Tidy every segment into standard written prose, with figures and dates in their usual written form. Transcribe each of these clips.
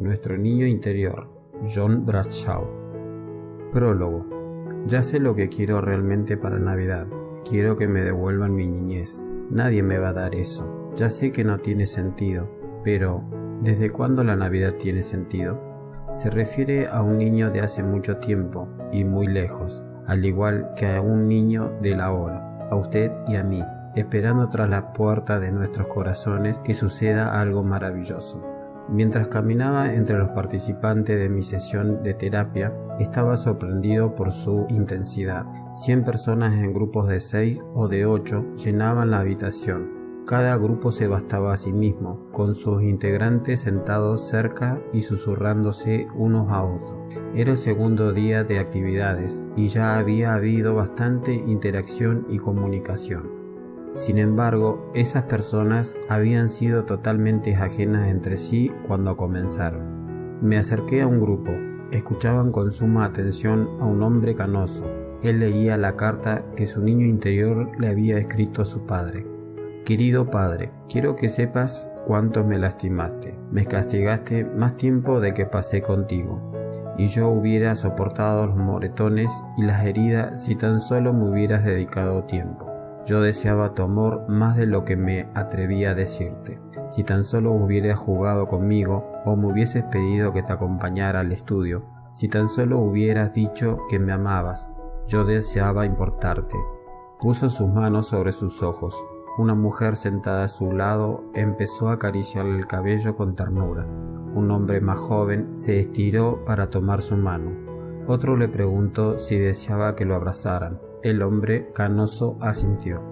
Nuestro niño interior, John Bradshaw. Prólogo. Ya sé lo que quiero realmente para Navidad. Quiero que me devuelvan mi niñez. Nadie me va a dar eso. Ya sé que no tiene sentido, pero ¿desde cuándo la Navidad tiene sentido? Se refiere a un niño de hace mucho tiempo y muy lejos, al igual que a un niño de la hora, a usted y a mí, esperando tras la puerta de nuestros corazones que suceda algo maravilloso. Mientras caminaba entre los participantes de mi sesión de terapia, estaba sorprendido por su intensidad. 100 personas en grupos de 6 o de 8 llenaban la habitación. Cada grupo se bastaba a sí mismo, con sus integrantes sentados cerca y susurrándose unos a otros. Era el segundo día de actividades y ya había habido bastante interacción y comunicación. Sin embargo, esas personas habían sido totalmente ajenas entre sí cuando comenzaron. Me acerqué a un grupo. Escuchaban con suma atención a un hombre canoso. Él leía la carta que su niño interior le había escrito a su padre. Querido padre, quiero que sepas cuánto me lastimaste. Me castigaste más tiempo de que pasé contigo, y yo hubiera soportado los moretones y las heridas si tan solo me hubieras dedicado tiempo. Yo deseaba tu amor más de lo que me atrevía a decirte. Si tan solo hubieras jugado conmigo o me hubieses pedido que te acompañara al estudio, si tan solo hubieras dicho que me amabas, yo deseaba importarte. Puso sus manos sobre sus ojos. Una mujer sentada a su lado empezó a acariciarle el cabello con ternura. Un hombre más joven se estiró para tomar su mano. Otro le preguntó si deseaba que lo abrazaran. El hombre canoso asintió.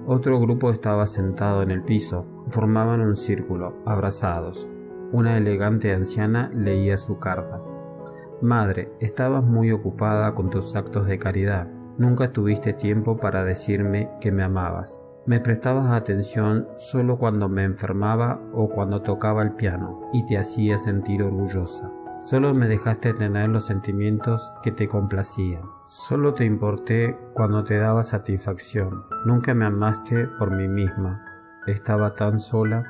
Otro grupo estaba sentado en el piso. Formaban un círculo, abrazados. Una elegante anciana leía su carta. Madre, estabas muy ocupada con tus actos de caridad. Nunca tuviste tiempo para decirme que me amabas. Me prestabas atención solo cuando me enfermaba o cuando tocaba el piano y te hacía sentir orgullosa. Solo me dejaste tener los sentimientos que te complacían. Solo te importé cuando te daba satisfacción. Nunca me amaste por mí misma. Estaba tan sola.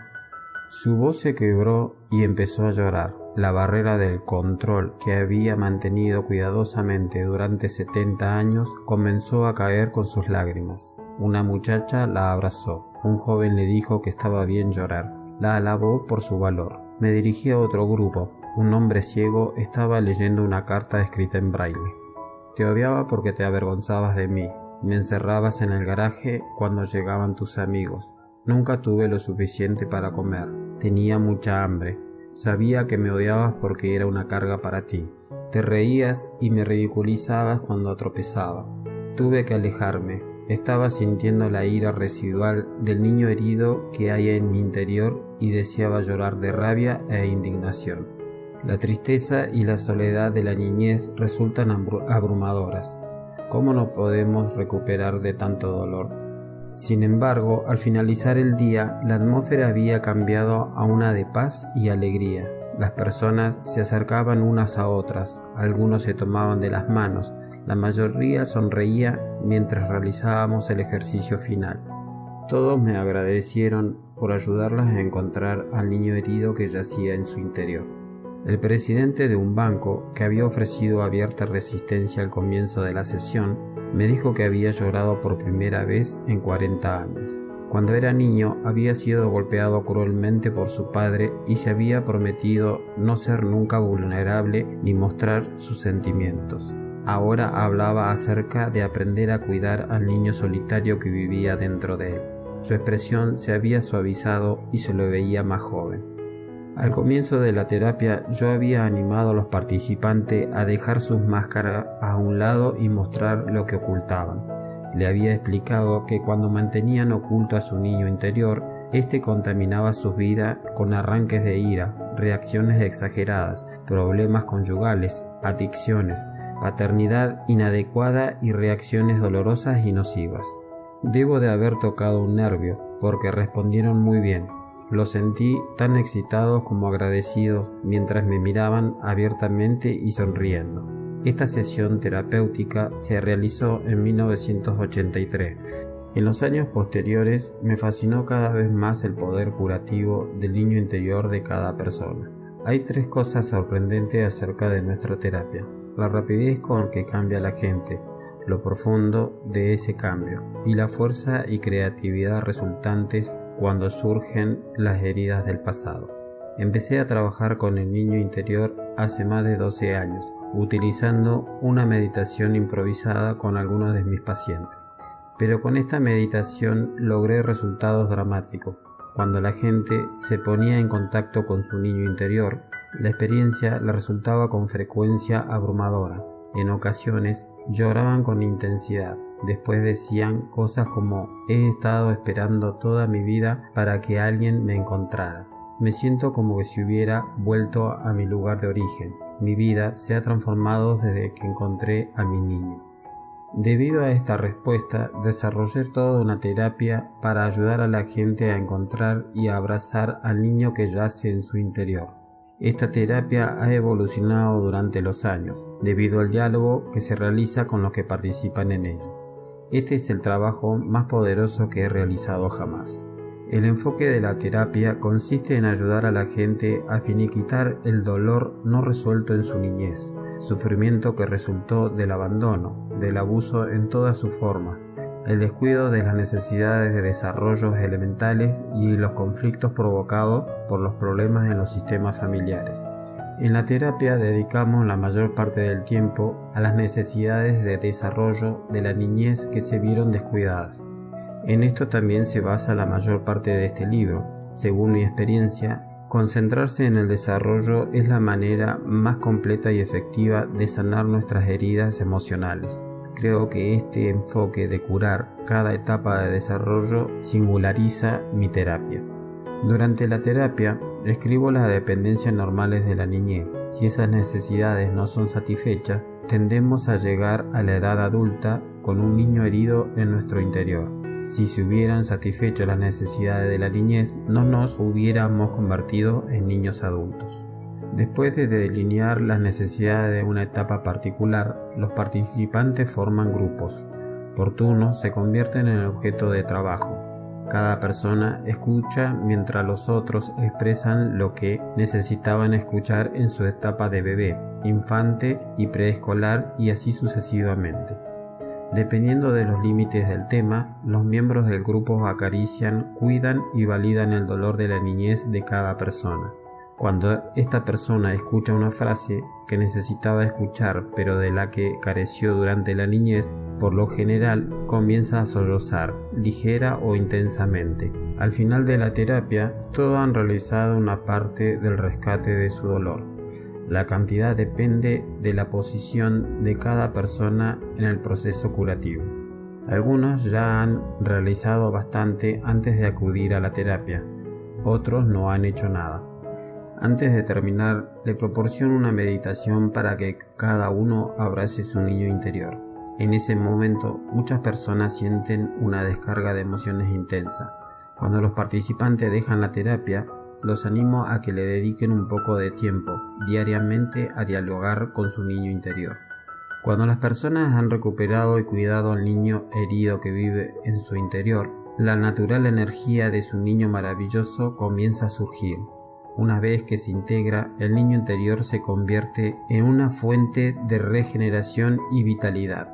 Su voz se quebró y empezó a llorar. La barrera del control que había mantenido cuidadosamente durante 70 años comenzó a caer con sus lágrimas. Una muchacha la abrazó. Un joven le dijo que estaba bien llorar. La alabó por su valor. Me dirigí a otro grupo. Un hombre ciego estaba leyendo una carta escrita en braille. Te odiaba porque te avergonzabas de mí. Me encerrabas en el garaje cuando llegaban tus amigos. Nunca tuve lo suficiente para comer. Tenía mucha hambre. Sabía que me odiabas porque era una carga para ti. Te reías y me ridiculizabas cuando tropezaba. Tuve que alejarme. Estaba sintiendo la ira residual del niño herido que hay en mi interior y deseaba llorar de rabia e indignación. La tristeza y la soledad de la niñez resultan abrumadoras. ¿Cómo nos podemos recuperar de tanto dolor? Sin embargo, al finalizar el día, la atmósfera había cambiado a una de paz y alegría. Las personas se acercaban unas a otras, algunos se tomaban de las manos, la mayoría sonreía mientras realizábamos el ejercicio final. Todos me agradecieron por ayudarlas a encontrar al niño herido que yacía en su interior. El presidente de un banco, que había ofrecido abierta resistencia al comienzo de la sesión, me dijo que había llorado por primera vez en 40 años. Cuando era niño había sido golpeado cruelmente por su padre y se había prometido no ser nunca vulnerable ni mostrar sus sentimientos. Ahora hablaba acerca de aprender a cuidar al niño solitario que vivía dentro de él. Su expresión se había suavizado y se lo veía más joven. Al comienzo de la terapia yo había animado a los participantes a dejar sus máscaras a un lado y mostrar lo que ocultaban. Le había explicado que cuando mantenían oculto a su niño interior, este contaminaba su vida con arranques de ira, reacciones exageradas, problemas conyugales, adicciones, paternidad inadecuada y reacciones dolorosas y nocivas. Debo de haber tocado un nervio, porque respondieron muy bien. Los sentí tan excitados como agradecidos mientras me miraban abiertamente y sonriendo. Esta sesión terapéutica se realizó en 1983. En los años posteriores me fascinó cada vez más el poder curativo del niño interior de cada persona. Hay 3 cosas sorprendentes acerca de nuestra terapia: la rapidez con que cambia la gente, lo profundo de ese cambio y la fuerza y creatividad resultantes cuando surgen las heridas del pasado. Empecé a trabajar con el niño interior hace más de 12 años, utilizando una meditación improvisada con algunos de mis pacientes. Pero con esta meditación logré resultados dramáticos. Cuando la gente se ponía en contacto con su niño interior, la experiencia le resultaba con frecuencia abrumadora. En ocasiones lloraban con intensidad. Después decían cosas como: he estado esperando toda mi vida para que alguien me encontrara. Me siento como si hubiera vuelto a mi lugar de origen. Mi vida se ha transformado desde que encontré a mi niño. Debido a esta respuesta, desarrollé toda una terapia para ayudar a la gente a encontrar y a abrazar al niño que yace en su interior. Esta terapia ha evolucionado durante los años, debido al diálogo que se realiza con los que participan en ella. Este es el trabajo más poderoso que he realizado jamás. El enfoque de la terapia consiste en ayudar a la gente a finiquitar el dolor no resuelto en su niñez, sufrimiento que resultó del abandono, del abuso en todas sus formas, el descuido de las necesidades de desarrollos elementales y los conflictos provocados por los problemas en los sistemas familiares. En la terapia dedicamos la mayor parte del tiempo a las necesidades de desarrollo de la niñez que se vieron descuidadas. En esto también se basa la mayor parte de este libro. Según mi experiencia, concentrarse en el desarrollo es la manera más completa y efectiva de sanar nuestras heridas emocionales. Creo que este enfoque de curar cada etapa de desarrollo singulariza mi terapia. Durante la terapia, escribo las dependencias normales de la niñez. Si esas necesidades no son satisfechas, tendemos a llegar a la edad adulta con un niño herido en nuestro interior. Si se hubieran satisfecho las necesidades de la niñez, no nos hubiéramos convertido en niños adultos. Después de delinear las necesidades de una etapa particular, los participantes forman grupos. Por turnos se convierten en el objeto de trabajo. Cada persona escucha mientras los otros expresan lo que necesitaban escuchar en su etapa de bebé, infante y preescolar, y así sucesivamente. Dependiendo de los límites del tema, los miembros del grupo acarician, cuidan y validan el dolor de la niñez de cada persona. Cuando esta persona escucha una frase que necesitaba escuchar pero de la que careció durante la niñez, por lo general comienza a sollozar, ligera o intensamente. Al final de la terapia, todos han realizado una parte del rescate de su dolor. La cantidad depende de la posición de cada persona en el proceso curativo. Algunos ya han realizado bastante antes de acudir a la terapia, otros no han hecho nada. Antes de terminar, le proporciono una meditación para que cada uno abrace su niño interior. En ese momento, muchas personas sienten una descarga de emociones intensa. Cuando los participantes dejan la terapia, los animo a que le dediquen un poco de tiempo diariamente a dialogar con su niño interior. Cuando las personas han recuperado y cuidado al niño herido que vive en su interior, la natural energía de su niño maravilloso comienza a surgir. Una vez que se integra, el niño interior se convierte en una fuente de regeneración y vitalidad.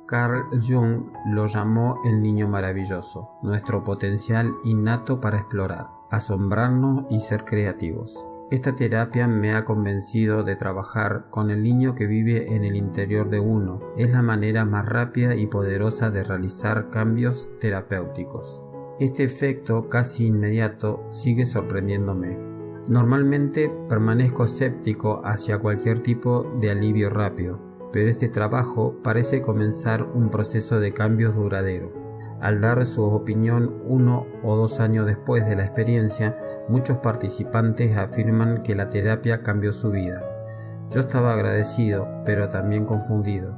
Carl Jung lo llamó el niño maravilloso, nuestro potencial innato para explorar, asombrarnos y ser creativos. Esta terapia me ha convencido de trabajar con el niño que vive en el interior de uno. Es la manera más rápida y poderosa de realizar cambios terapéuticos. Este efecto casi inmediato sigue sorprendiéndome. Normalmente permanezco escéptico hacia cualquier tipo de alivio rápido, pero este trabajo parece comenzar un proceso de cambios duradero. Al dar su opinión 1 o 2 años después de la experiencia, muchos participantes afirman que la terapia cambió su vida. Yo estaba agradecido, pero también confundido.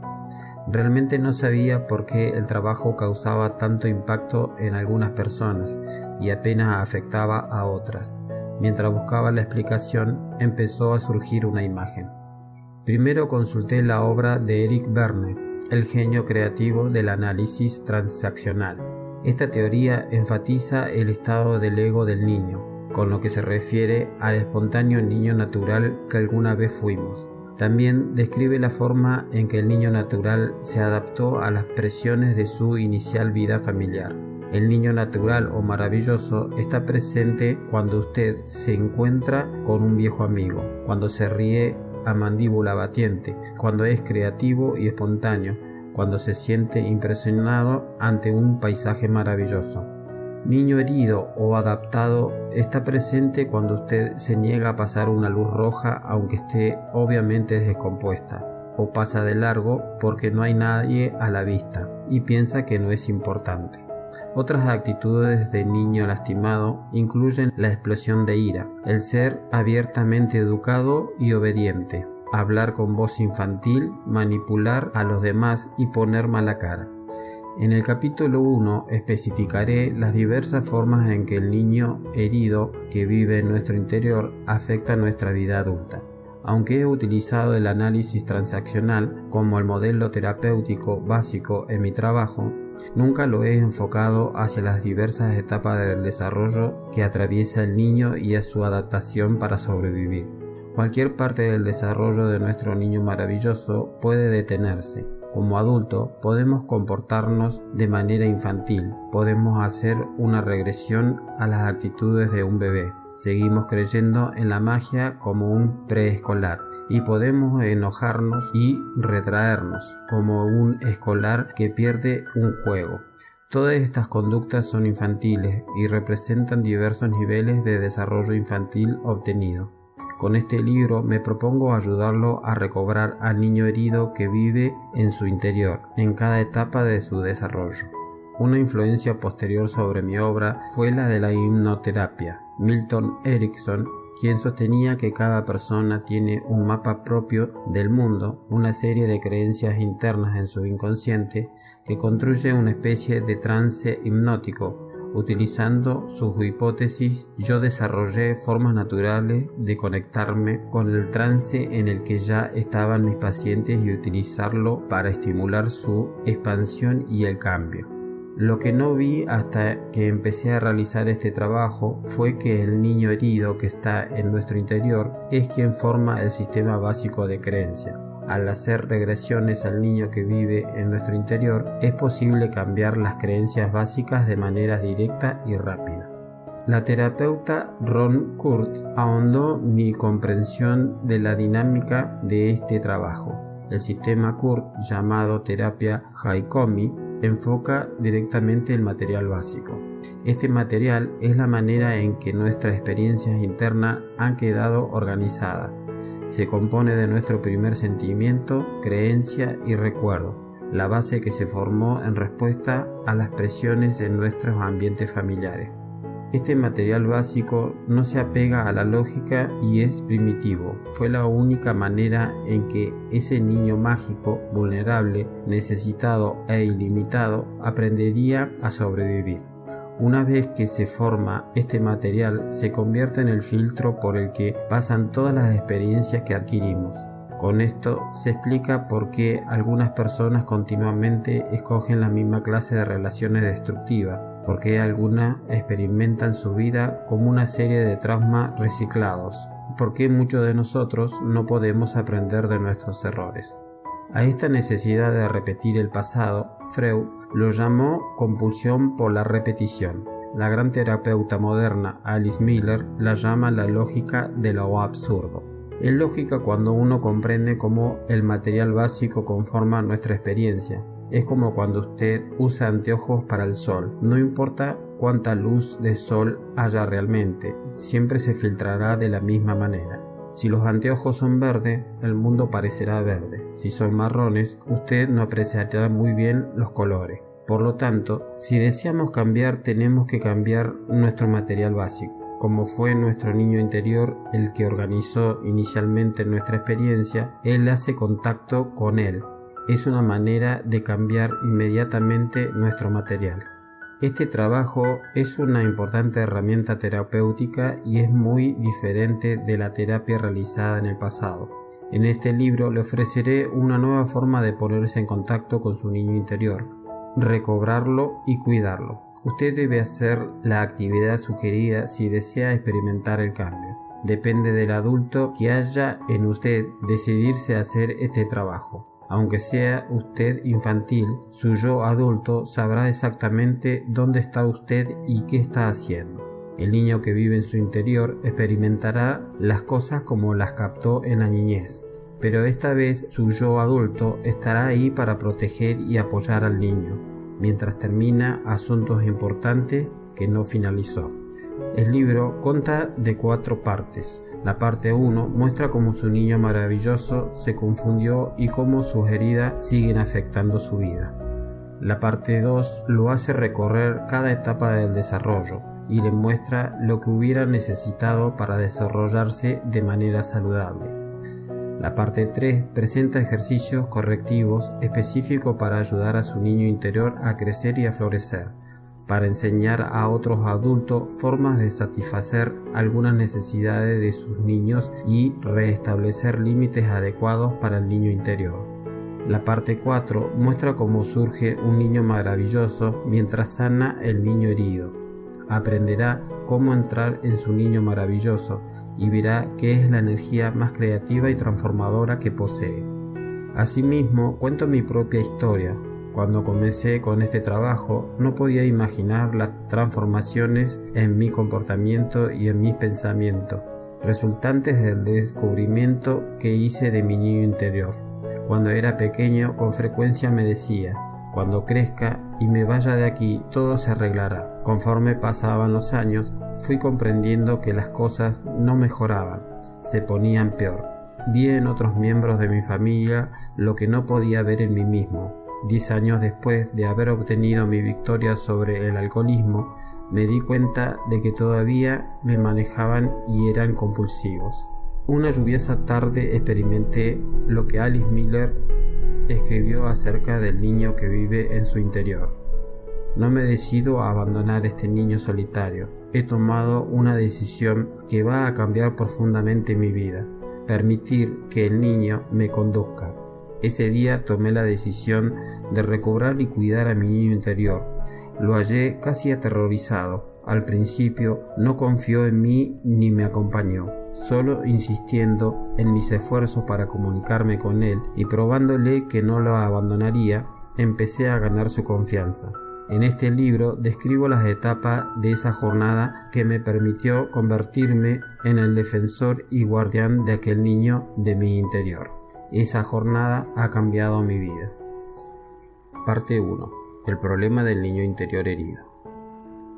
Realmente no sabía por qué el trabajo causaba tanto impacto en algunas personas y apenas afectaba a otras. Mientras buscaba la explicación, empezó a surgir una imagen. Primero consulté la obra de Eric Berne, el genio creativo del análisis transaccional. Esta teoría enfatiza el estado del ego del niño, con lo que se refiere al espontáneo niño natural que alguna vez fuimos. También describe la forma en que el niño natural se adaptó a las presiones de su inicial vida familiar. El niño natural o maravilloso está presente cuando usted se encuentra con un viejo amigo, cuando se ríe a mandíbula batiente, cuando es creativo y espontáneo, cuando se siente impresionado ante un paisaje maravilloso. Niño herido o adaptado está presente cuando usted se niega a pasar una luz roja aunque esté obviamente descompuesta, o pasa de largo porque no hay nadie a la vista y piensa que no es importante. Otras actitudes de niño lastimado incluyen la explosión de ira, el ser abiertamente educado y obediente, hablar con voz infantil, manipular a los demás y poner mala cara. En el capítulo 1 especificaré las diversas formas en que el niño herido que vive en nuestro interior afecta nuestra vida adulta. Aunque he utilizado el análisis transaccional como el modelo terapéutico básico en mi trabajo, nunca lo he enfocado hacia las diversas etapas del desarrollo que atraviesa el niño y a su adaptación para sobrevivir. Cualquier parte del desarrollo de nuestro niño maravilloso puede detenerse. Como adulto podemos comportarnos de manera infantil, podemos hacer una regresión a las actitudes de un bebé, seguimos creyendo en la magia como un preescolar y podemos enojarnos y retraernos como un escolar que pierde un juego. Todas estas conductas son infantiles y representan diversos niveles de desarrollo infantil obtenido. Con este libro me propongo ayudarlo a recobrar al niño herido que vive en su interior, en cada etapa de su desarrollo. Una influencia posterior sobre mi obra fue la de la hipnoterapia. Milton Erickson, quien sostenía que cada persona tiene un mapa propio del mundo, una serie de creencias internas en su inconsciente, que construye una especie de trance hipnótico. Utilizando sus hipótesis, yo desarrollé formas naturales de conectarme con el trance en el que ya estaban mis pacientes y utilizarlo para estimular su expansión y el cambio. Lo que no vi hasta que empecé a realizar este trabajo fue que el niño herido que está en nuestro interior es quien forma el sistema básico de creencia. Al hacer regresiones al niño que vive en nuestro interior, es posible cambiar las creencias básicas de manera directa y rápida. La terapeuta Ron Kurt ahondó mi comprensión de la dinámica de este trabajo. El sistema Kurt, llamado terapia Haikomi, enfoca directamente el material básico. Este material es la manera en que nuestras experiencias internas han quedado organizadas. Se compone de nuestro primer sentimiento, creencia y recuerdo, la base que se formó en respuesta a las presiones en nuestros ambientes familiares. Este material básico no se apega a la lógica y es primitivo. Fue la única manera en que ese niño mágico, vulnerable, necesitado e ilimitado aprendería a sobrevivir. Una vez que se forma este material, se convierte en el filtro por el que pasan todas las experiencias que adquirimos. Con esto se explica por qué algunas personas continuamente escogen la misma clase de relaciones destructivas, por qué algunas experimentan su vida como una serie de traumas reciclados, por qué muchos de nosotros no podemos aprender de nuestros errores. A esta necesidad de repetir el pasado, Freud lo llamó compulsión por la repetición. La gran terapeuta moderna Alice Miller la llama la lógica de lo absurdo. Es lógica cuando uno comprende cómo el material básico conforma nuestra experiencia. Es como cuando usted usa anteojos para el sol. No importa cuánta luz de sol haya realmente, siempre se filtrará de la misma manera. Si los anteojos son verdes, el mundo parecerá verde. Si son marrones, usted no apreciará muy bien los colores. Por lo tanto, si deseamos cambiar, tenemos que cambiar nuestro material básico. Como fue nuestro niño interior el que organizó inicialmente nuestra experiencia, él hace contacto con él. Es una manera de cambiar inmediatamente nuestro material. Este trabajo es una importante herramienta terapéutica y es muy diferente de la terapia realizada en el pasado. En este libro le ofreceré una nueva forma de ponerse en contacto con su niño interior, recobrarlo y cuidarlo. Usted debe hacer la actividad sugerida si desea experimentar el cambio. Depende del adulto que haya en usted decidirse a hacer este trabajo. Aunque sea usted infantil, su yo adulto sabrá exactamente dónde está usted y qué está haciendo. El niño que vive en su interior experimentará las cosas como las captó en la niñez, pero esta vez su yo adulto estará ahí para proteger y apoyar al niño, mientras termina asuntos importantes que no finalizó. El libro consta de 4 partes. La parte 1 muestra cómo su niño maravilloso se confundió y cómo sus heridas siguen afectando su vida. La parte 2 lo hace recorrer cada etapa del desarrollo y le muestra lo que hubiera necesitado para desarrollarse de manera saludable. La parte 3 presenta ejercicios correctivos específicos para ayudar a su niño interior a crecer y a florecer, para enseñar a otros adultos formas de satisfacer algunas necesidades de sus niños y restablecer límites adecuados para el niño interior. La parte 4 muestra cómo surge un niño maravilloso mientras sana el niño herido. Aprenderá cómo entrar en su niño maravilloso y verá que es la energía más creativa y transformadora que posee. Asimismo, cuento mi propia historia. Cuando comencé con este trabajo, no podía imaginar las transformaciones en mi comportamiento y en mis pensamientos, resultantes del descubrimiento que hice de mi niño interior. Cuando era pequeño, con frecuencia me decía: cuando crezca y me vaya de aquí, todo se arreglará. Conforme pasaban los años, fui comprendiendo que las cosas no mejoraban, se ponían peor. Vi en otros miembros de mi familia lo que no podía ver en mí mismo. 10 años después de haber obtenido mi victoria sobre el alcoholismo, me di cuenta de que todavía me manejaban y eran compulsivos. Una lluviosa tarde experimenté lo que Alice Miller escribió acerca del niño que vive en su interior. No me decido a abandonar este niño solitario. He tomado una decisión que va a cambiar profundamente mi vida. Permitir que el niño me conduzca. Ese día tomé la decisión de recobrar y cuidar a mi niño interior. Lo hallé casi aterrorizado. Al principio no confió en mí ni me acompañó, solo insistiendo en mis esfuerzos para comunicarme con él y probándole que no lo abandonaría, empecé a ganar su confianza. En este libro describo las etapas de esa jornada que me permitió convertirme en el defensor y guardián de aquel niño de mi interior. Esa jornada ha cambiado mi vida. Parte 1. El problema del niño interior herido.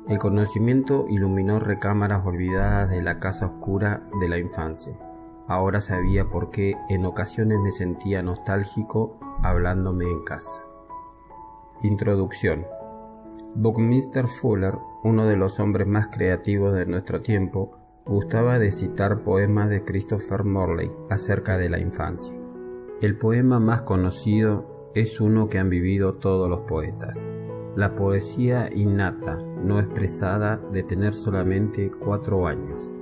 El conocimiento iluminó recámaras olvidadas de la casa oscura de la infancia. Ahora sabía por qué en ocasiones me sentía nostálgico hablándome en casa. Introducción. Buckminster Fuller, uno de los hombres más creativos de nuestro tiempo, gustaba de citar poemas de Christopher Morley acerca de la infancia. El poema más conocido es uno que han vivido todos los poetas. La poesía innata, no expresada, de tener solamente 4 años,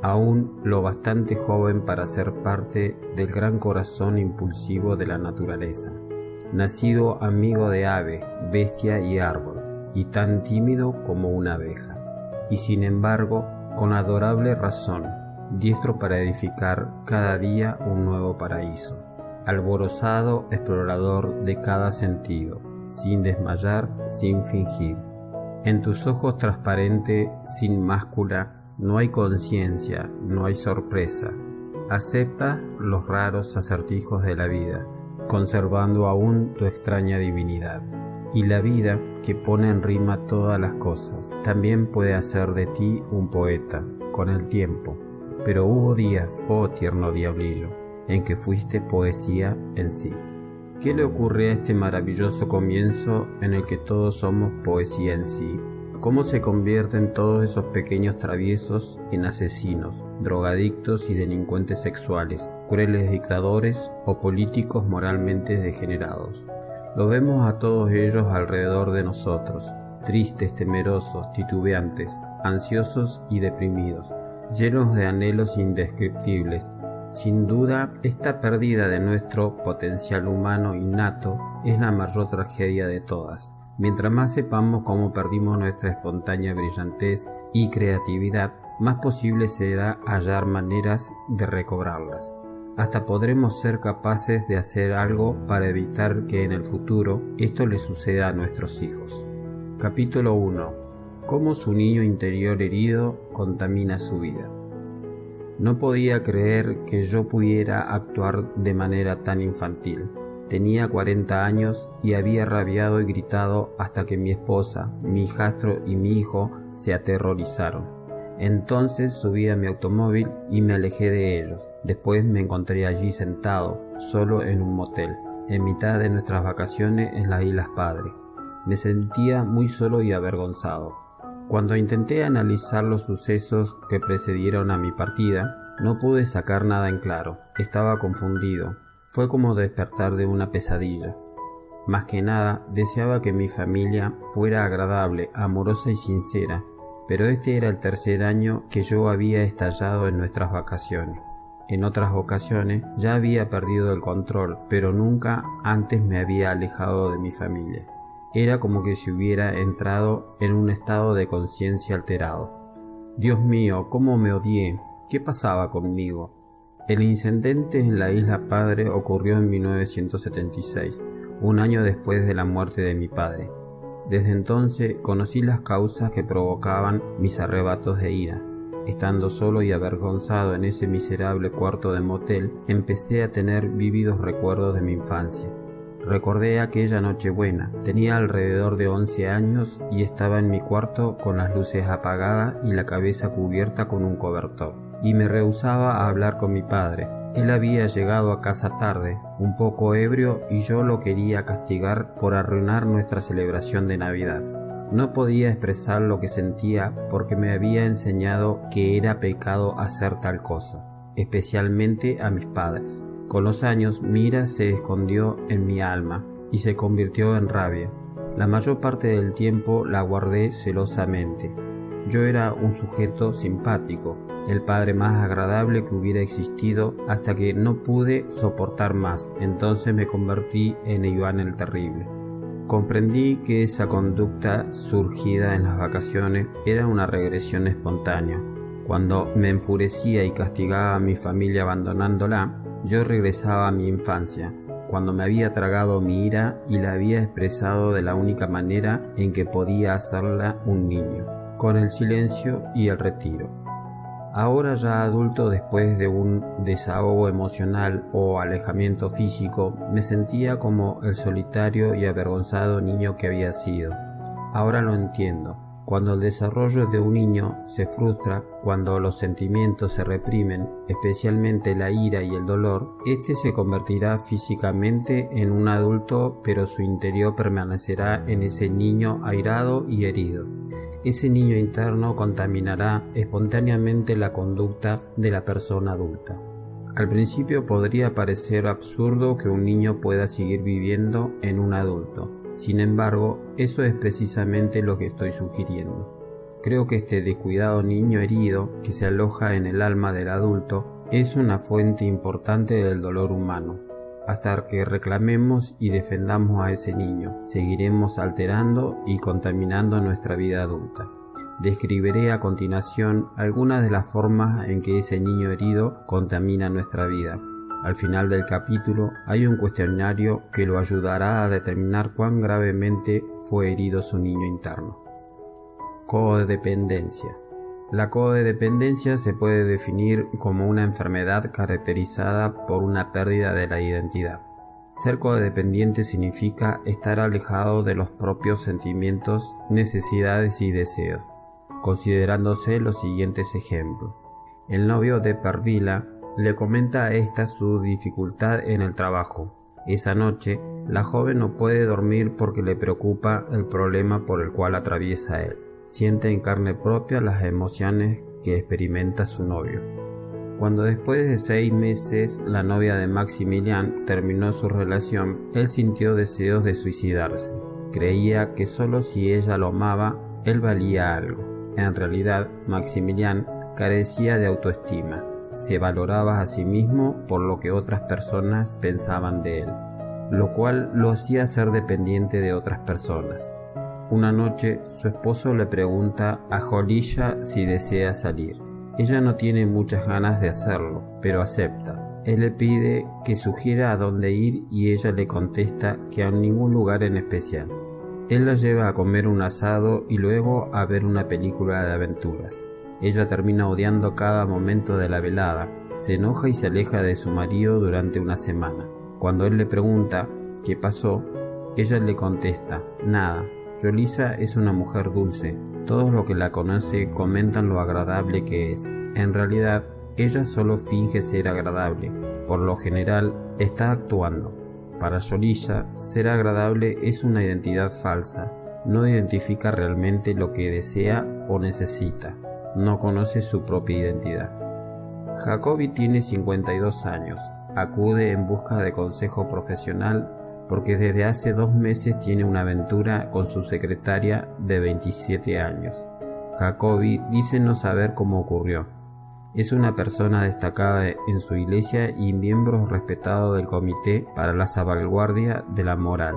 aún lo bastante joven para ser parte del gran corazón impulsivo de la naturaleza, nacido amigo de ave, bestia y árbol, y tan tímido como una abeja, y sin embargo, con adorable razón, diestro para edificar cada día un nuevo paraíso, alborozado explorador de cada sentido, sin desmayar, sin fingir. En tus ojos transparente, sin máscula, no hay conciencia, no hay sorpresa. Acepta los raros acertijos de la vida, conservando aún tu extraña divinidad. Y la vida, que pone en rima todas las cosas, también puede hacer de ti un poeta, con el tiempo. Pero hubo días, oh tierno diablillo, en que fuiste poesía en sí. ¿Qué le ocurre a este maravilloso comienzo en el que todos somos poesía en sí? ¿Cómo se convierten todos esos pequeños traviesos en asesinos, drogadictos y delincuentes sexuales, crueles dictadores o políticos moralmente degenerados? Lo vemos a todos ellos alrededor de nosotros, tristes, temerosos, titubeantes, ansiosos y deprimidos, llenos de anhelos indescriptibles. Sin duda, esta pérdida de nuestro potencial humano innato es la mayor tragedia de todas. Mientras más sepamos cómo perdimos nuestra espontánea brillantez y creatividad, más posible será hallar maneras de recobrarlas. Hasta podremos ser capaces de hacer algo para evitar que en el futuro esto le suceda a nuestros hijos. Capítulo 1. Cómo su niño interior herido contamina su vida. No podía creer que yo pudiera actuar de manera tan infantil. Tenía 40 años y había rabiado y gritado hasta que mi esposa, mi hijastro y mi hijo se aterrorizaron. Entonces subí a mi automóvil y me alejé de ellos. Después me encontré allí sentado, solo en un motel, en mitad de nuestras vacaciones en las Islas Padre. Me sentía muy solo y avergonzado. Cuando intenté analizar los sucesos que precedieron a mi partida, no pude sacar nada en claro. Estaba confundido. Fue como despertar de una pesadilla. Más que nada, deseaba que mi familia fuera agradable, amorosa y sincera, pero este era el tercer año que yo había estallado en nuestras vacaciones. En otras ocasiones ya había perdido el control, pero nunca antes me había alejado de mi familia. Era como que si hubiera entrado en un estado de conciencia alterado. Dios mío, cómo me odié. ¿Qué pasaba conmigo? El incidente en la Isla Padre ocurrió en 1976, un año después de la muerte de mi padre. Desde entonces conocí las causas que provocaban mis arrebatos de ira. Estando solo y avergonzado en ese miserable cuarto de motel, empecé a tener vívidos recuerdos de mi infancia. Recordé aquella Nochebuena. Tenía alrededor de 11 años y estaba en mi cuarto con las luces apagadas y la cabeza cubierta con un cobertor. Y me rehusaba a hablar con mi padre. Él había llegado a casa tarde, un poco ebrio, y yo lo quería castigar por arruinar nuestra celebración de Navidad. No podía expresar lo que sentía porque me había enseñado que era pecado hacer tal cosa, especialmente a mis padres. Con los años mi ira se escondió en mi alma y se convirtió en rabia. La mayor parte del tiempo la guardé celosamente. Yo era un sujeto simpático, el padre más agradable que hubiera existido, hasta que no pude soportar más. Entonces me convertí en Iván el Terrible. Comprendí que esa conducta surgida en las vacaciones era una regresión espontánea. Cuando me enfurecía y castigaba a mi familia abandonándola, yo regresaba a mi infancia, cuando me había tragado mi ira y la había expresado de la única manera en que podía hacerla un niño, con el silencio y el retiro. Ahora ya adulto, después de un desahogo emocional o alejamiento físico, me sentía como el solitario y avergonzado niño que había sido. Ahora lo entiendo. Cuando el desarrollo de un niño se frustra, cuando los sentimientos se reprimen, especialmente la ira y el dolor, este se convertirá físicamente en un adulto, pero su interior permanecerá en ese niño airado y herido. Ese niño interno contaminará espontáneamente la conducta de la persona adulta. Al principio podría parecer absurdo que un niño pueda seguir viviendo en un adulto. Sin embargo, eso es precisamente lo que estoy sugiriendo. Creo que este descuidado niño herido que se aloja en el alma del adulto es una fuente importante del dolor humano. Hasta que reclamemos y defendamos a ese niño, seguiremos alterando y contaminando nuestra vida adulta. Describiré a continuación algunas de las formas en que ese niño herido contamina nuestra vida. Al final del capítulo hay un cuestionario que lo ayudará a determinar cuán gravemente fue herido su niño interno. Codependencia. La codependencia se puede definir como una enfermedad caracterizada por una pérdida de la identidad. Ser codependiente significa estar alejado de los propios sentimientos, necesidades y deseos, considerándose los siguientes ejemplos. El novio de Pervila le comenta a esta su dificultad en el trabajo. Esa noche, la joven no puede dormir porque le preocupa el problema por el cual atraviesa él. Siente en carne propia las emociones que experimenta su novio. Cuando después de 6 meses la novia de Maximilian terminó su relación, él sintió deseos de suicidarse. Creía que solo si ella lo amaba, él valía algo. En realidad, Maximilian carecía de autoestima. Se valoraba a sí mismo por lo que otras personas pensaban de él, lo cual lo hacía ser dependiente de otras personas. Una noche, su esposo le pregunta a Jolilla si desea salir. Ella no tiene muchas ganas de hacerlo, pero acepta. Él le pide que sugiera a dónde ir y ella le contesta que a ningún lugar en especial. Él la lleva a comer un asado y luego a ver una película de aventuras. Ella termina odiando cada momento de la velada, se enoja y se aleja de su marido durante una semana. Cuando él le pregunta qué pasó, ella le contesta: nada, Yolisa es una mujer dulce, todos los que la conocen comentan lo agradable que es. En realidad, ella solo finge ser agradable, por lo general está actuando. Para Yolisa, ser agradable es una identidad falsa, no identifica realmente lo que desea o necesita, no conoce su propia identidad. Jacobi tiene 52 años, acude en busca de consejo profesional porque desde hace 2 meses tiene una aventura con su secretaria de 27 años. Jacobi dice no saber cómo ocurrió. Es una persona destacada en su iglesia y miembro respetado del Comité para la Salvaguardia de la Moral.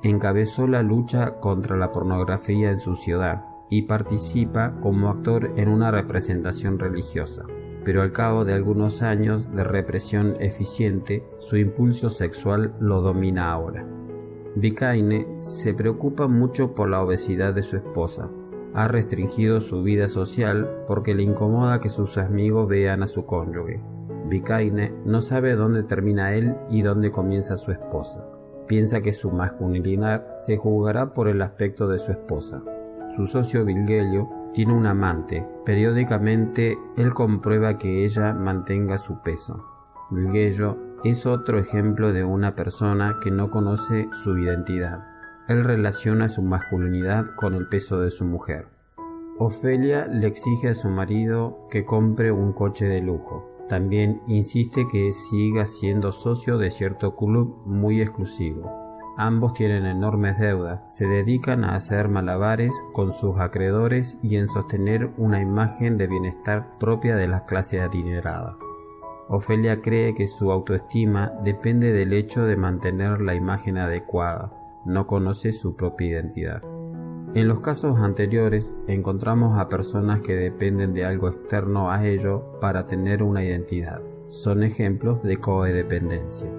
Encabezó la lucha contra la pornografía en su ciudad y participa como actor en una representación religiosa. Pero al cabo de algunos años de represión eficiente, su impulso sexual lo domina ahora. Vikaine se preocupa mucho por la obesidad de su esposa. Ha restringido su vida social porque le incomoda que sus amigos vean a su cónyuge. Vikaine no sabe dónde termina él y dónde comienza su esposa. Piensa que su masculinidad se juzgará por el aspecto de su esposa. Su socio Virgilio tiene un amante. Periódicamente él comprueba que ella mantenga su peso. Virgilio es otro ejemplo de una persona que no conoce su identidad. Él relaciona su masculinidad con el peso de su mujer. Ofelia le exige a su marido que compre un coche de lujo. También insiste que siga siendo socio de cierto club muy exclusivo. Ambos tienen enormes deudas, se dedican a hacer malabares con sus acreedores y en sostener una imagen de bienestar propia de las clases adineradas. Ofelia cree que su autoestima depende del hecho de mantener la imagen adecuada. No conoce su propia identidad. En los casos anteriores encontramos a personas que dependen de algo externo a ellos para tener una identidad. Son ejemplos de codependencia.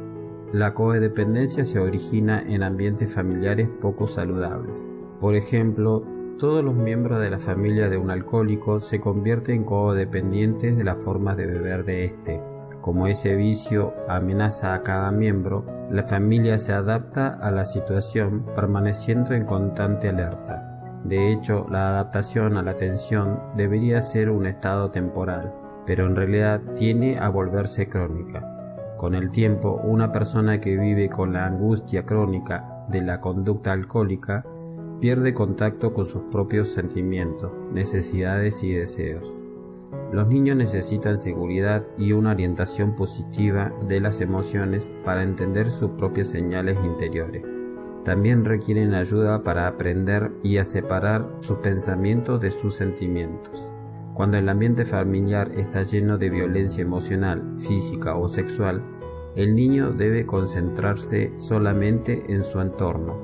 La codependencia se origina en ambientes familiares poco saludables. Por ejemplo, todos los miembros de la familia de un alcohólico se convierten en codependientes de las formas de beber de éste. Como ese vicio amenaza a cada miembro, la familia se adapta a la situación permaneciendo en constante alerta. De hecho, la adaptación a la tensión debería ser un estado temporal, pero en realidad tiende a volverse crónica. Con el tiempo, una persona que vive con la angustia crónica de la conducta alcohólica pierde contacto con sus propios sentimientos, necesidades y deseos. Los niños necesitan seguridad y una orientación positiva de las emociones para entender sus propias señales interiores. También requieren ayuda para aprender y a separar sus pensamientos de sus sentimientos. Cuando el ambiente familiar está lleno de violencia emocional, física o sexual, el niño debe concentrarse solamente en su entorno.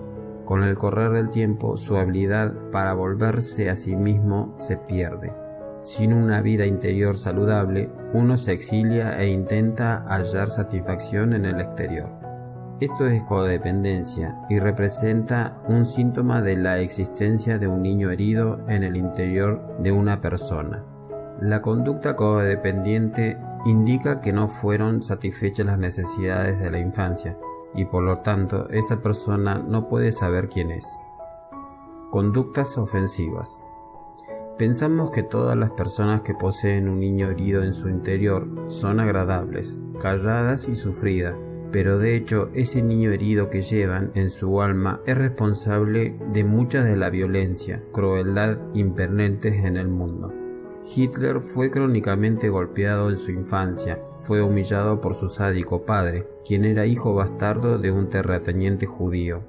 Con el correr del tiempo, su habilidad para volverse a sí mismo se pierde. Sin una vida interior saludable, uno se exilia e intenta hallar satisfacción en el exterior. Esto es codependencia y representa un síntoma de la existencia de un niño herido en el interior de una persona. La conducta codependiente indica que no fueron satisfechas las necesidades de la infancia y por lo tanto esa persona no puede saber quién es. Conductas ofensivas. Pensamos que todas las personas que poseen un niño herido en su interior son agradables, calladas y sufridas, pero de hecho ese niño herido que llevan en su alma es responsable de mucha de la violencia, crueldad impermanentes en el mundo. Hitler fue crónicamente golpeado en su infancia, fue humillado por su sádico padre, quien era hijo bastardo de un terrateniente judío.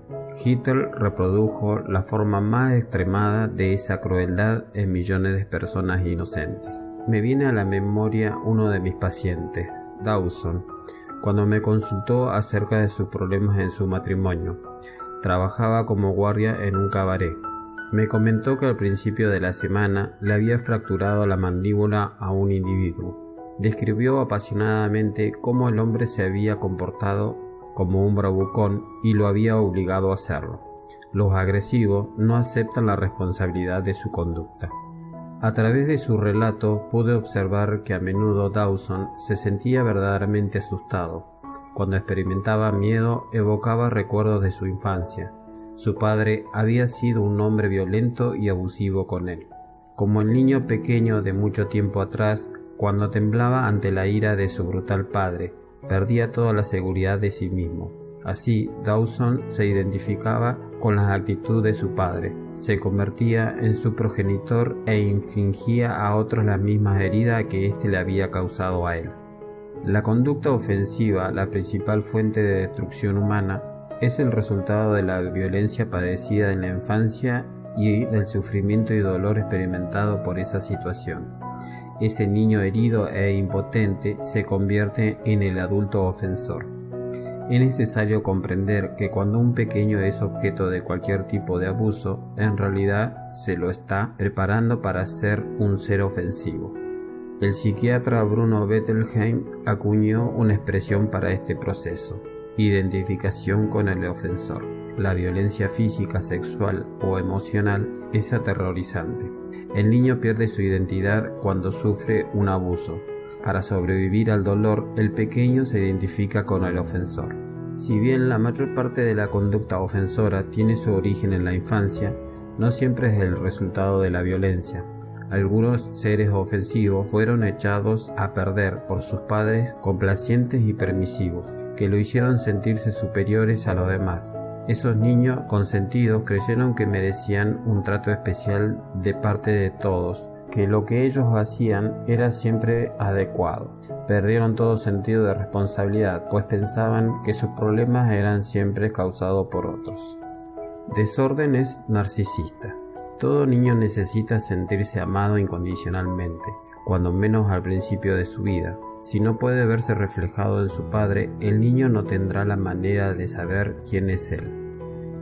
Hitler reprodujo la forma más extremada de esa crueldad en millones de personas inocentes. Me viene a la memoria uno de mis pacientes, Dawson, cuando me consultó acerca de sus problemas en su matrimonio. Trabajaba como guardia en un cabaret. Me comentó que al principio de la semana le había fracturado la mandíbula a un individuo. Describió apasionadamente cómo el hombre se había comportado como un bravucón y lo había obligado a hacerlo. Los agresivos no aceptan la responsabilidad de su conducta. A través de su relato pude observar que a menudo Dawson se sentía verdaderamente asustado. Cuando experimentaba miedo evocaba recuerdos de su infancia. Su padre había sido un hombre violento y abusivo con él. Como el niño pequeño de mucho tiempo atrás, cuando temblaba ante la ira de su brutal padre, perdía toda la seguridad de sí mismo. Así, Dawson se identificaba con las actitudes de su padre, se convertía en su progenitor e infligía a otros las mismas heridas que éste le había causado a él. La conducta ofensiva, la principal fuente de destrucción humana, es el resultado de la violencia padecida en la infancia y del sufrimiento y dolor experimentado por esa situación. Ese niño herido e impotente se convierte en el adulto ofensor. Es necesario comprender que cuando un pequeño es objeto de cualquier tipo de abuso, en realidad se lo está preparando para ser un ser ofensivo. El psiquiatra Bruno Bettelheim acuñó una expresión para este proceso: identificación con el ofensor. La violencia física, sexual o emocional es aterrorizante. El niño pierde su identidad cuando sufre un abuso. Para sobrevivir al dolor, el pequeño se identifica con el ofensor. Si bien la mayor parte de la conducta ofensora tiene su origen en la infancia, no siempre es el resultado de la violencia. Algunos seres ofensivos fueron echados a perder por sus padres complacientes y permisivos, que lo hicieron sentirse superiores a los demás. Esos niños consentidos creyeron que merecían un trato especial de parte de todos, que lo que ellos hacían era siempre adecuado. Perdieron todo sentido de responsabilidad, pues pensaban que sus problemas eran siempre causados por otros. Desorden es narcisista. Todo niño necesita sentirse amado incondicionalmente, cuando menos al principio de su vida. Si no puede verse reflejado en su padre, el niño no tendrá la manera de saber quién es él.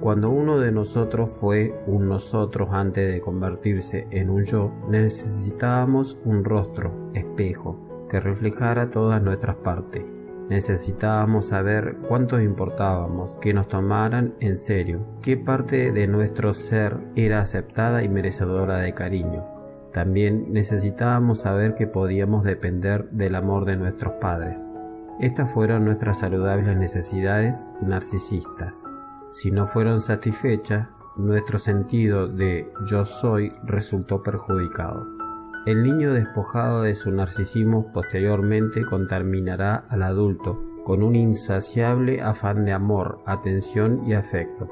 Cuando uno de nosotros fue un nosotros antes de convertirse en un yo, necesitábamos un rostro, espejo, que reflejara todas nuestras partes. Necesitábamos saber cuánto importábamos, que nos tomaran en serio, qué parte de nuestro ser era aceptada y merecedora de cariño. También necesitábamos saber que podíamos depender del amor de nuestros padres. Estas fueron nuestras saludables necesidades narcisistas. Si no fueron satisfechas, nuestro sentido de yo soy resultó perjudicado. El niño despojado de su narcisismo posteriormente contaminará al adulto con un insaciable afán de amor, atención y afecto.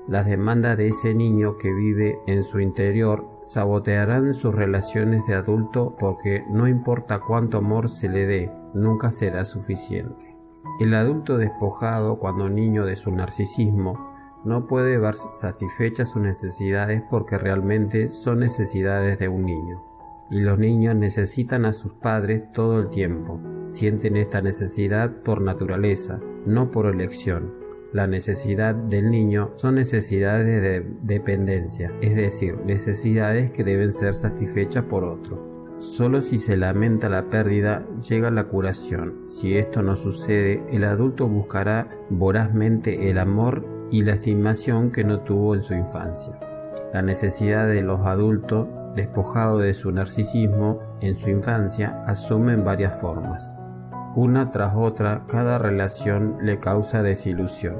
Las demandas de ese niño que vive en su interior sabotearán sus relaciones de adulto, porque no importa cuánto amor se le dé, nunca será suficiente. El adulto despojado cuando niño de su narcisismo no puede ver satisfechas sus necesidades, porque realmente son necesidades de un niño. Y los niños necesitan a sus padres todo el tiempo. Sienten esta necesidad por naturaleza, no por elección. La necesidad del niño son necesidades de dependencia, es decir, necesidades que deben ser satisfechas por otros. Solo si se lamenta la pérdida llega la curación. Si esto no sucede, el adulto buscará vorazmente el amor y la estimación que no tuvo en su infancia. La necesidad de los adultos despojados de su narcisismo en su infancia asumen varias formas. Una tras otra, cada relación le causa desilusión.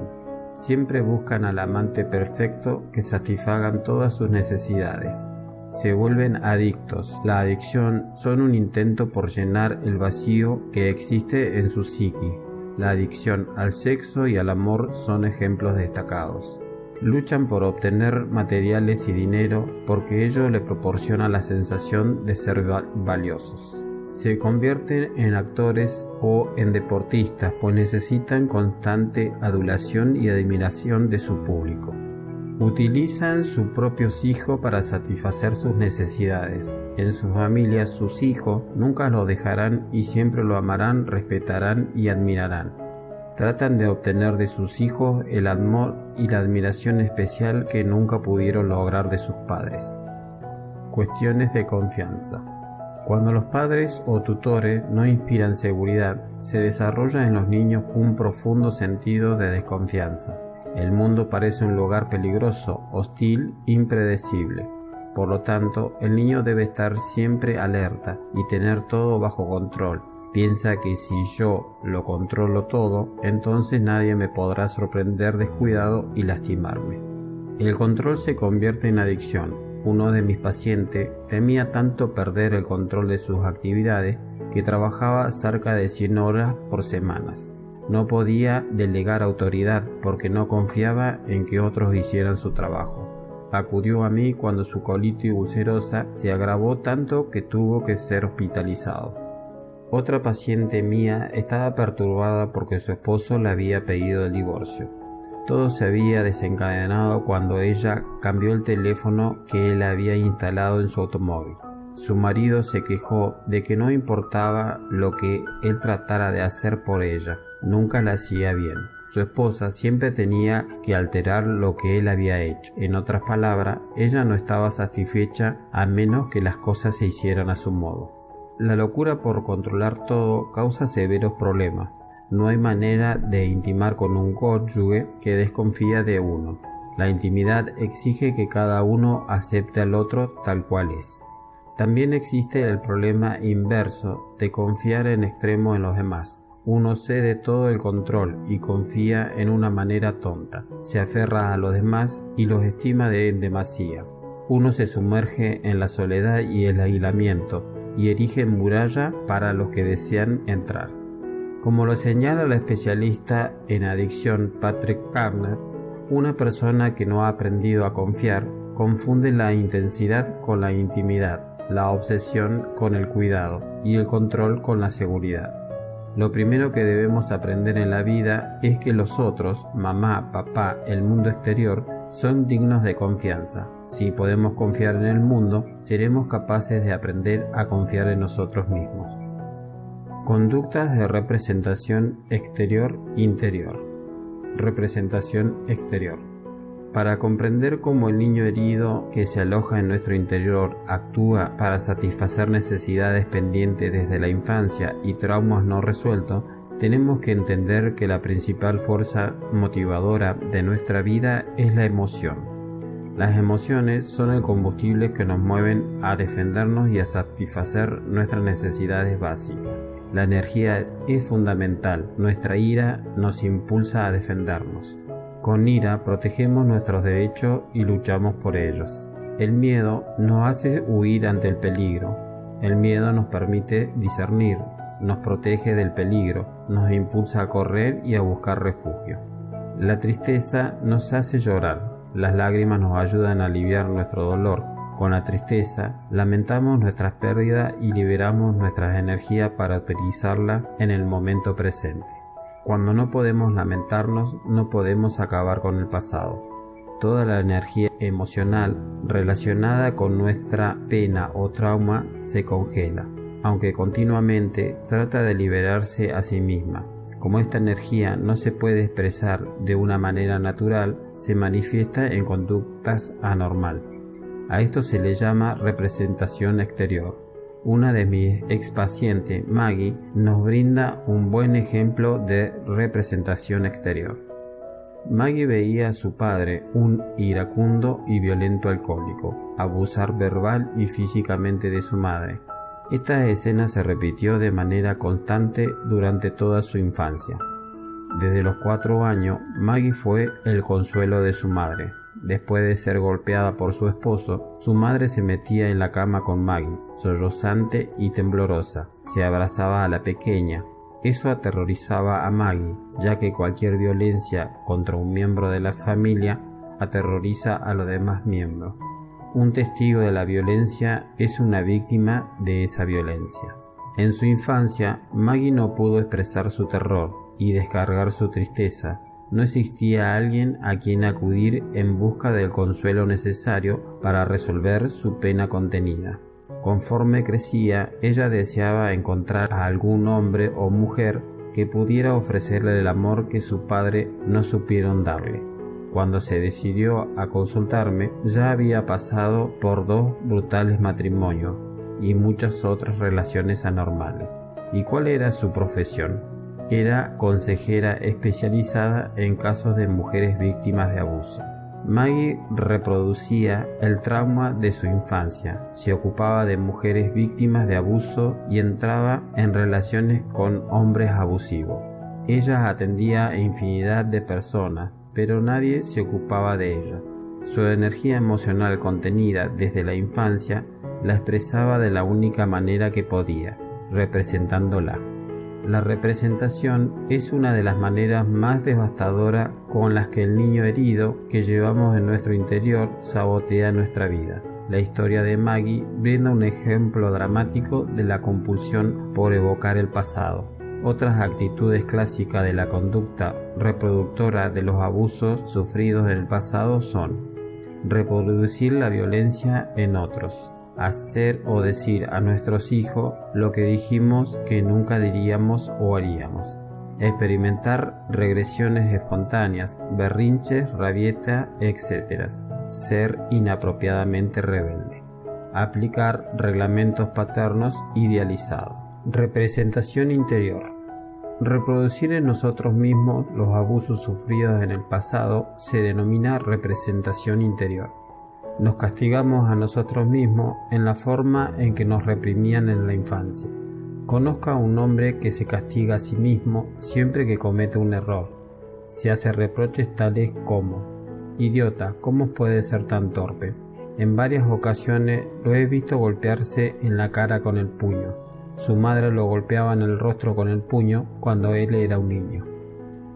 Siempre buscan al amante perfecto que satisfagan todas sus necesidades. Se vuelven adictos. La adicción son un intento por llenar el vacío que existe en su psiqui. La adicción al sexo y al amor son ejemplos destacados. Luchan por obtener materiales y dinero porque ello le proporciona la sensación de ser valiosos. Se convierten en actores o en deportistas, pues necesitan constante adulación y admiración de su público. Utilizan sus propios hijos para satisfacer sus necesidades. En su familia, sus hijos nunca lo dejarán y siempre lo amarán, respetarán y admirarán. Tratan de obtener de sus hijos el amor y la admiración especial que nunca pudieron lograr de sus padres. Cuestiones de confianza. Cuando los padres o tutores no inspiran seguridad, se desarrolla en los niños un profundo sentido de desconfianza. El mundo parece un lugar peligroso, hostil, impredecible. Por lo tanto, el niño debe estar siempre alerta y tener todo bajo control. Piensa que si yo lo controlo todo, entonces nadie me podrá sorprender descuidado y lastimarme. El control se convierte en adicción. Uno de mis pacientes temía tanto perder el control de sus actividades que trabajaba cerca de 100 horas por semana. No podía delegar autoridad porque no confiaba en que otros hicieran su trabajo. Acudió a mí cuando su colitis ulcerosa se agravó tanto que tuvo que ser hospitalizado. Otra paciente mía estaba perturbada porque su esposo le había pedido el divorcio. Todo se había desencadenado cuando ella cambió el teléfono que él había instalado en su automóvil. Su marido se quejó de que no importaba lo que él tratara de hacer por ella, nunca la hacía bien. Su esposa siempre tenía que alterar lo que él había hecho. En otras palabras, ella no estaba satisfecha a menos que las cosas se hicieran a su modo. La locura por controlar todo causa severos problemas. No hay manera de intimar con un cónyuge que desconfía de uno. La intimidad exige que cada uno acepte al otro tal cual es. También existe el problema inverso de confiar en extremo en los demás. Uno cede todo el control y confía en una manera tonta. Se aferra a los demás y los estima en demasía. Uno se sumerge en la soledad y el aislamiento y erige muralla para los que desean entrar. Como lo señala la especialista en adicción Patrick Carner, una persona que no ha aprendido a confiar confunde la intensidad con la intimidad, la obsesión con el cuidado y el control con la seguridad. Lo primero que debemos aprender en la vida es que los otros, mamá, papá, el mundo exterior, son dignos de confianza. Si podemos confiar en el mundo, seremos capaces de aprender a confiar en nosotros mismos. Conductas de representación exterior-interior. Representación exterior. Para comprender cómo el niño herido que se aloja en nuestro interior actúa para satisfacer necesidades pendientes desde la infancia y traumas no resueltos, tenemos que entender que la principal fuerza motivadora de nuestra vida es la emoción. Las emociones son el combustible que nos mueven a defendernos y a satisfacer nuestras necesidades básicas. La energía es fundamental. Nuestra ira nos impulsa a defendernos. Con ira protegemos nuestros derechos y luchamos por ellos. El miedo nos hace huir ante el peligro. El miedo nos permite discernir, nos protege del peligro, nos impulsa a correr y a buscar refugio. La tristeza nos hace llorar. Las lágrimas nos ayudan a aliviar nuestro dolor. Con la tristeza, lamentamos nuestras pérdidas y liberamos nuestras energías para utilizarlas en el momento presente. Cuando no podemos lamentarnos, no podemos acabar con el pasado. Toda la energía emocional relacionada con nuestra pena o trauma se congela, aunque continuamente trata de liberarse a sí misma. Como esta energía no se puede expresar de una manera natural, se manifiesta en conductas anormales. A esto se le llama representación exterior. Una de mis expacientes, Maggie, nos brinda un buen ejemplo de representación exterior. Maggie veía a su padre, un iracundo y violento alcohólico, abusar verbal y físicamente de su madre. Esta escena se repitió de manera constante durante toda su infancia. Desde los 4 años, Maggie fue el consuelo de su madre. Después de ser golpeada por su esposo, su madre se metía en la cama con Maggie, sollozante y temblorosa. Se abrazaba a la pequeña. Eso aterrorizaba a Maggie, ya que cualquier violencia contra un miembro de la familia aterroriza a los demás miembros. Un testigo de la violencia es una víctima de esa violencia. En su infancia, Maggie no pudo expresar su terror y descargar su tristeza. No existía alguien a quien acudir en busca del consuelo necesario para resolver su pena contenida. Conforme crecía, ella deseaba encontrar a algún hombre o mujer que pudiera ofrecerle el amor que su padre no supieron darle. Cuando se decidió a consultarme, ya había pasado por 2 brutales matrimonios y muchas otras relaciones anormales. ¿Y cuál era su profesión? Era consejera especializada en casos de mujeres víctimas de abuso. Maggie reproducía el trauma de su infancia, se ocupaba de mujeres víctimas de abuso y entraba en relaciones con hombres abusivos. Ella atendía a infinidad de personas, pero nadie se ocupaba de ella. Su energía emocional contenida desde la infancia la expresaba de la única manera que podía, representándola. La representación es una de las maneras más devastadoras con las que el niño herido que llevamos en nuestro interior sabotea nuestra vida. La historia de Maggie brinda un ejemplo dramático de la compulsión por evocar el pasado. Otras actitudes clásicas de la conducta reproductora de los abusos sufridos en el pasado son: reproducir la violencia en otros, hacer o decir a nuestros hijos lo que dijimos que nunca diríamos o haríamos, experimentar regresiones espontáneas, berrinches, rabieta, etc., ser inapropiadamente rebelde, aplicar reglamentos paternos idealizados. Representación interior. Reproducir en nosotros mismos los abusos sufridos en el pasado se denomina representación interior. Nos castigamos a nosotros mismos en la forma en que nos reprimían en la infancia. Conozca a un hombre que se castiga a sí mismo siempre que comete un error. Se hace reproches tales como: idiota, ¿cómo puede ser tan torpe? En varias ocasiones lo he visto golpearse en la cara con el puño. Su madre lo golpeaba en el rostro con el puño cuando él era un niño.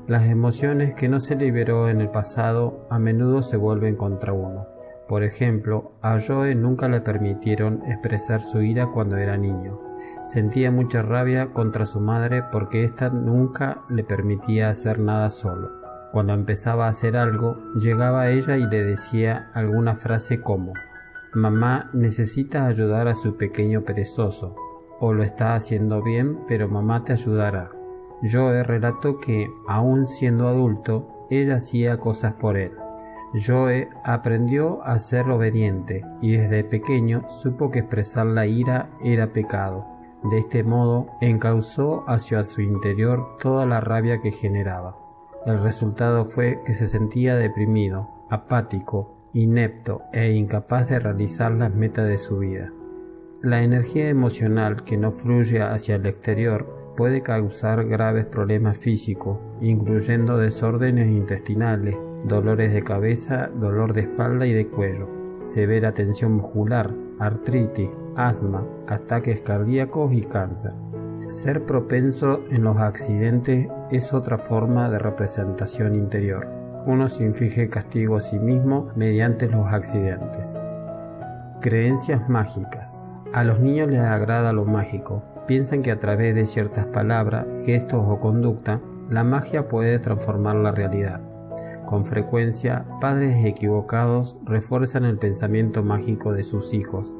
Las emociones que no se liberó en el pasado a menudo se vuelven contra uno. Por ejemplo, a Joe nunca le permitieron expresar su ira cuando era niño. Sentía mucha rabia contra su madre porque ésta nunca le permitía hacer nada solo. Cuando empezaba a hacer algo, llegaba a ella y le decía alguna frase como: «Mamá necesita ayudar a su pequeño perezoso», o «lo está haciendo bien, pero mamá te ayudará». Joe relató que, aún siendo adulto, ella hacía cosas por él. Joe aprendió a ser obediente y desde pequeño supo que expresar la ira era pecado. De este modo encauzó hacia su interior toda la rabia que generaba. El resultado fue que se sentía deprimido, apático, inepto e incapaz de realizar las metas de su vida. La energía emocional que no fluye hacia el exterior puede causar graves problemas físicos, incluyendo desórdenes intestinales, dolores de cabeza, dolor de espalda y de cuello, severa tensión muscular, artritis, asma, ataques cardíacos y cáncer. Ser propenso en los accidentes es otra forma de representación interior. Uno se inflige castigo a sí mismo mediante los accidentes. Creencias mágicas. A los niños les agrada lo mágico. Piensan que a través de ciertas palabras, gestos o conducta, la magia puede transformar la realidad. Con frecuencia, padres equivocados refuerzan el pensamiento mágico de sus hijos.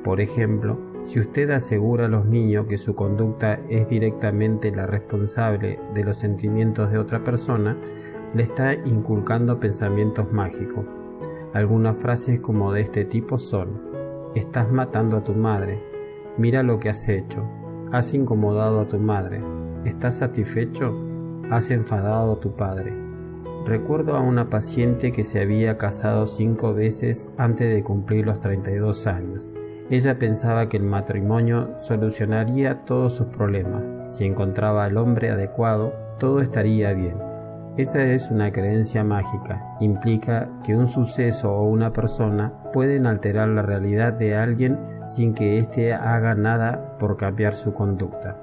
Por ejemplo, si usted asegura a los niños que su conducta es directamente la responsable de los sentimientos de otra persona, le está inculcando pensamientos mágicos. Algunas frases como de este tipo son: «Estás matando a tu madre», «Mira lo que has hecho», «Has incomodado a tu madre», «¿Estás satisfecho?», «Has enfadado a tu padre». Recuerdo a una paciente que se había casado 5 veces antes de cumplir los 32 años. Ella pensaba que el matrimonio solucionaría todos sus problemas. Si encontraba al hombre adecuado, todo estaría bien. Esa es una creencia mágica. Implica que un suceso o una persona pueden alterar la realidad de alguien sin que éste haga nada por cambiar su conducta.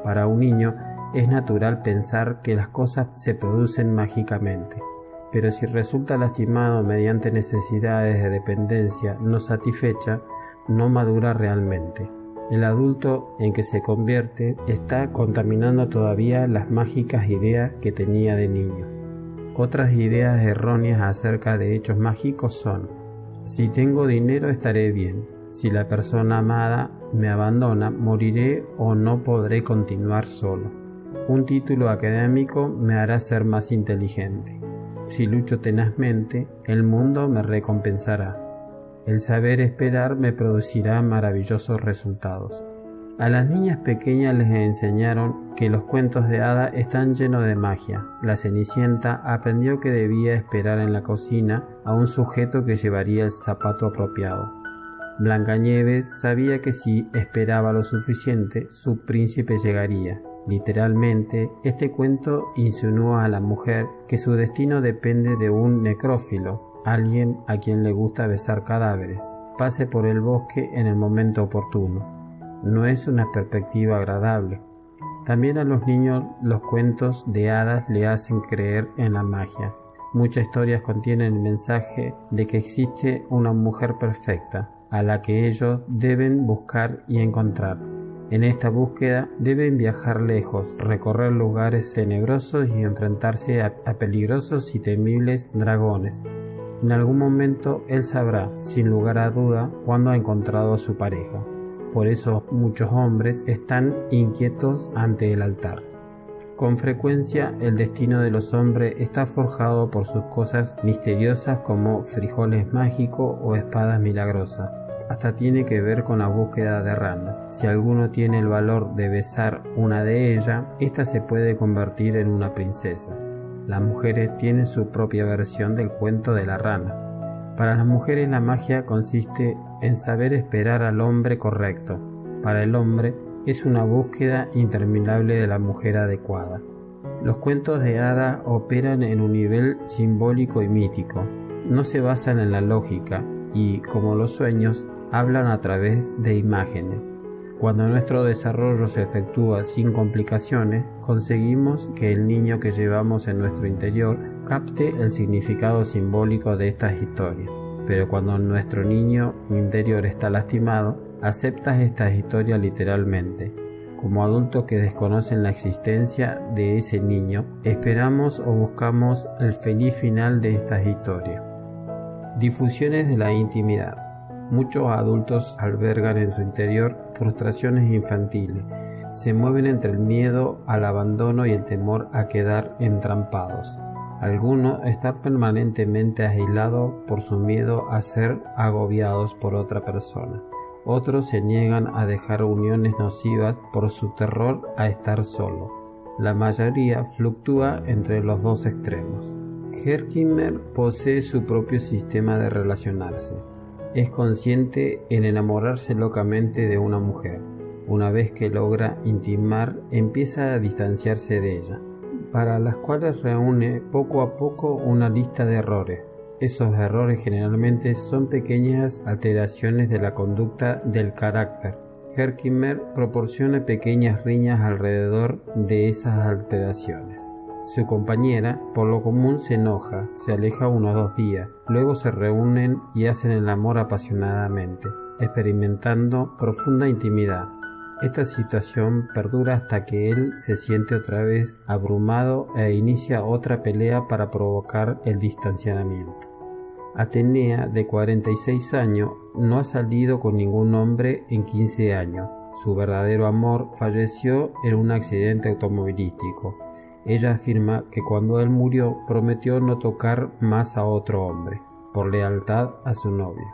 Para un niño es natural pensar que las cosas se producen mágicamente, pero si resulta lastimado mediante necesidades de dependencia no satisfecha, no madura realmente. El adulto en que se convierte está contaminando todavía las mágicas ideas que tenía de niño. Otras ideas erróneas acerca de hechos mágicos son: si tengo dinero estaré bien, si la persona amada me abandona moriré o no podré continuar solo. Un título académico me hará ser más inteligente. Si lucho tenazmente, el mundo me recompensará. El saber esperar me producirá maravillosos resultados. A las niñas pequeñas les enseñaron que los cuentos de hadas están llenos de magia. La Cenicienta aprendió que debía esperar en la cocina a un sujeto que llevaría el zapato apropiado. Blancanieves sabía que si esperaba lo suficiente, su príncipe llegaría. Literalmente, este cuento insinúa a la mujer que su destino depende de un necrófilo, alguien a quien le gusta besar cadáveres, pase por el bosque en el momento oportuno. No es una perspectiva agradable. También a los niños los cuentos de hadas le hacen creer en la magia. Muchas historias contienen el mensaje de que existe una mujer perfecta, a la que ellos deben buscar y encontrar. En esta búsqueda deben viajar lejos, recorrer lugares tenebrosos y enfrentarse a peligrosos y temibles dragones. En algún momento él sabrá, sin lugar a duda, cuándo ha encontrado a su pareja. Por eso muchos hombres están inquietos ante el altar. Con frecuencia el destino de los hombres está forjado por sus cosas misteriosas como frijoles mágicos o espadas milagrosas. Hasta tiene que ver con la búsqueda de ranas. Si alguno tiene el valor de besar una de ellas, ésta se puede convertir en una princesa. Las mujeres tienen su propia versión del cuento de la rana. Para las mujeres la magia consiste en saber esperar al hombre correcto. Para el hombre es una búsqueda interminable de la mujer adecuada. Los cuentos de hadas operan en un nivel simbólico y mítico. No se basan en la lógica y, como los sueños, hablan a través de imágenes. Cuando nuestro desarrollo se efectúa sin complicaciones, conseguimos que el niño que llevamos en nuestro interior capte el significado simbólico de estas historias. Pero cuando nuestro niño interior está lastimado, aceptas estas historias literalmente. Como adultos que desconocen la existencia de ese niño, esperamos o buscamos el feliz final de estas historias. Difusiones de la intimidad. Muchos adultos albergan en su interior frustraciones infantiles. Se mueven entre el miedo al abandono y el temor a quedar entrampados. Algunos están permanentemente aislados por su miedo a ser agobiados por otra persona. Otros se niegan a dejar uniones nocivas por su terror a estar solo. La mayoría fluctúa entre los dos extremos. Herkimer posee su propio sistema de relacionarse. Es consciente en enamorarse locamente de una mujer. Una vez que logra intimar, empieza a distanciarse de ella, para las cuales reúne poco a poco una lista de errores. Esos errores generalmente son pequeñas alteraciones de la conducta del carácter. Herkimer proporciona pequeñas riñas alrededor de esas alteraciones. Su compañera, por lo común, se enoja, se aleja unos 2 días, luego se reúnen y hacen el amor apasionadamente, experimentando profunda intimidad. Esta situación perdura hasta que él se siente otra vez abrumado e inicia otra pelea para provocar el distanciamiento. Atenea, de 46 años, no ha salido con ningún hombre en 15 años. Su verdadero amor falleció en un accidente automovilístico. Ella afirma que cuando él murió prometió no tocar más a otro hombre, por lealtad a su novia.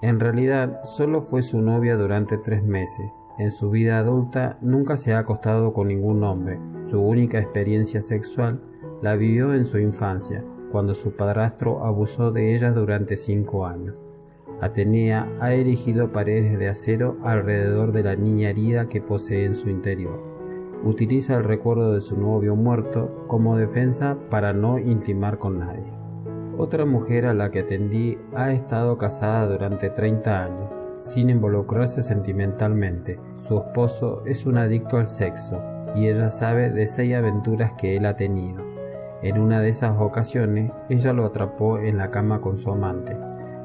En realidad, solo fue su novia durante 3 meses. En su vida adulta nunca se ha acostado con ningún hombre. Su única experiencia sexual la vivió en su infancia, cuando su padrastro abusó de ella durante 5 años. Atenea ha erigido paredes de acero alrededor de la niña herida que posee en su interior. Utiliza el recuerdo de su novio muerto como defensa para no intimar con nadie. Otra mujer a la que atendí ha estado casada durante 30 años, sin involucrarse sentimentalmente. Su esposo es un adicto al sexo y ella sabe de 6 aventuras que él ha tenido. En una de esas ocasiones, ella lo atrapó en la cama con su amante.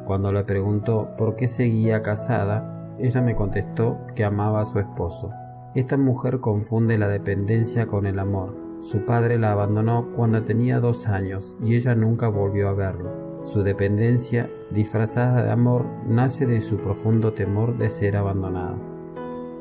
Cuando le preguntó por qué seguía casada, ella me contestó que amaba a su esposo. Esta mujer confunde la dependencia con el amor. Su padre la abandonó cuando tenía 2 años y ella nunca volvió a verlo. Su dependencia, disfrazada de amor, nace de su profundo temor de ser abandonada.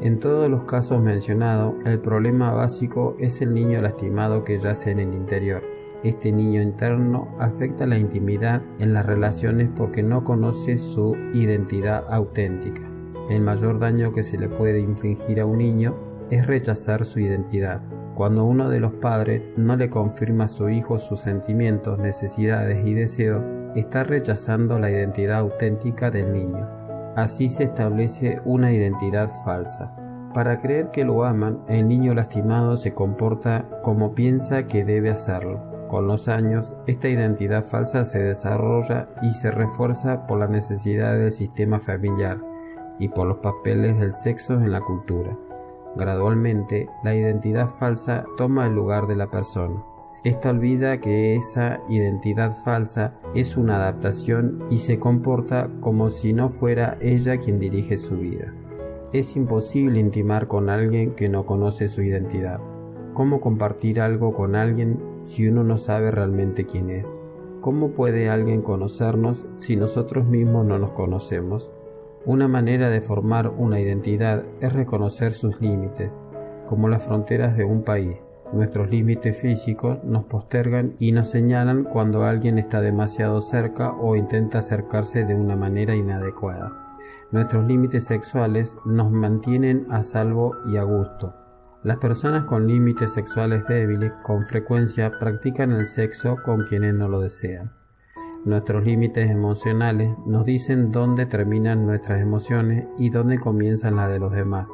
En todos los casos mencionados, el problema básico es el niño lastimado que yace en el interior. Este niño interno afecta la intimidad en las relaciones porque no conoce su identidad auténtica. El mayor daño que se le puede infligir a un niño es rechazar su identidad. Cuando uno de los padres no le confirma a su hijo sus sentimientos, necesidades y deseos, está rechazando la identidad auténtica del niño. Así se establece una identidad falsa. Para creer que lo aman, el niño lastimado se comporta como piensa que debe hacerlo. Con los años, esta identidad falsa se desarrolla y se refuerza por la necesidad del sistema familiar y por los papeles del sexo en la cultura. Gradualmente, la identidad falsa toma el lugar de la persona. Esta olvida que esa identidad falsa es una adaptación y se comporta como si no fuera ella quien dirige su vida. Es imposible intimar con alguien que no conoce su identidad. ¿Cómo compartir algo con alguien si uno no sabe realmente quién es? ¿Cómo puede alguien conocernos si nosotros mismos no nos conocemos? Una manera de formar una identidad es reconocer sus límites, como las fronteras de un país. Nuestros límites físicos nos postergan y nos señalan cuando alguien está demasiado cerca o intenta acercarse de una manera inadecuada. Nuestros límites sexuales nos mantienen a salvo y a gusto. Las personas con límites sexuales débiles con frecuencia practican el sexo con quienes no lo desean. Nuestros límites emocionales nos dicen dónde terminan nuestras emociones y dónde comienzan las de los demás.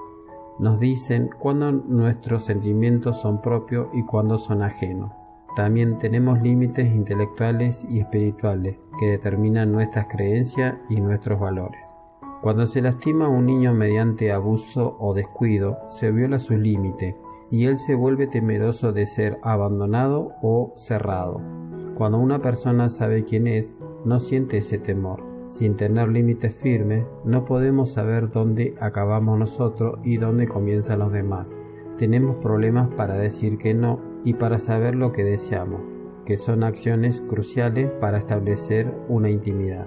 Nos dicen cuándo nuestros sentimientos son propios y cuándo son ajenos. También tenemos límites intelectuales y espirituales que determinan nuestras creencias y nuestros valores. Cuando se lastima a un niño mediante abuso o descuido, se viola su límite y él se vuelve temeroso de ser abandonado o cerrado. Cuando una persona sabe quién es, no siente ese temor. Sin tener límites firmes, no podemos saber dónde acabamos nosotros y dónde comienzan los demás. Tenemos problemas para decir que no y para saber lo que deseamos, que son acciones cruciales para establecer una intimidad.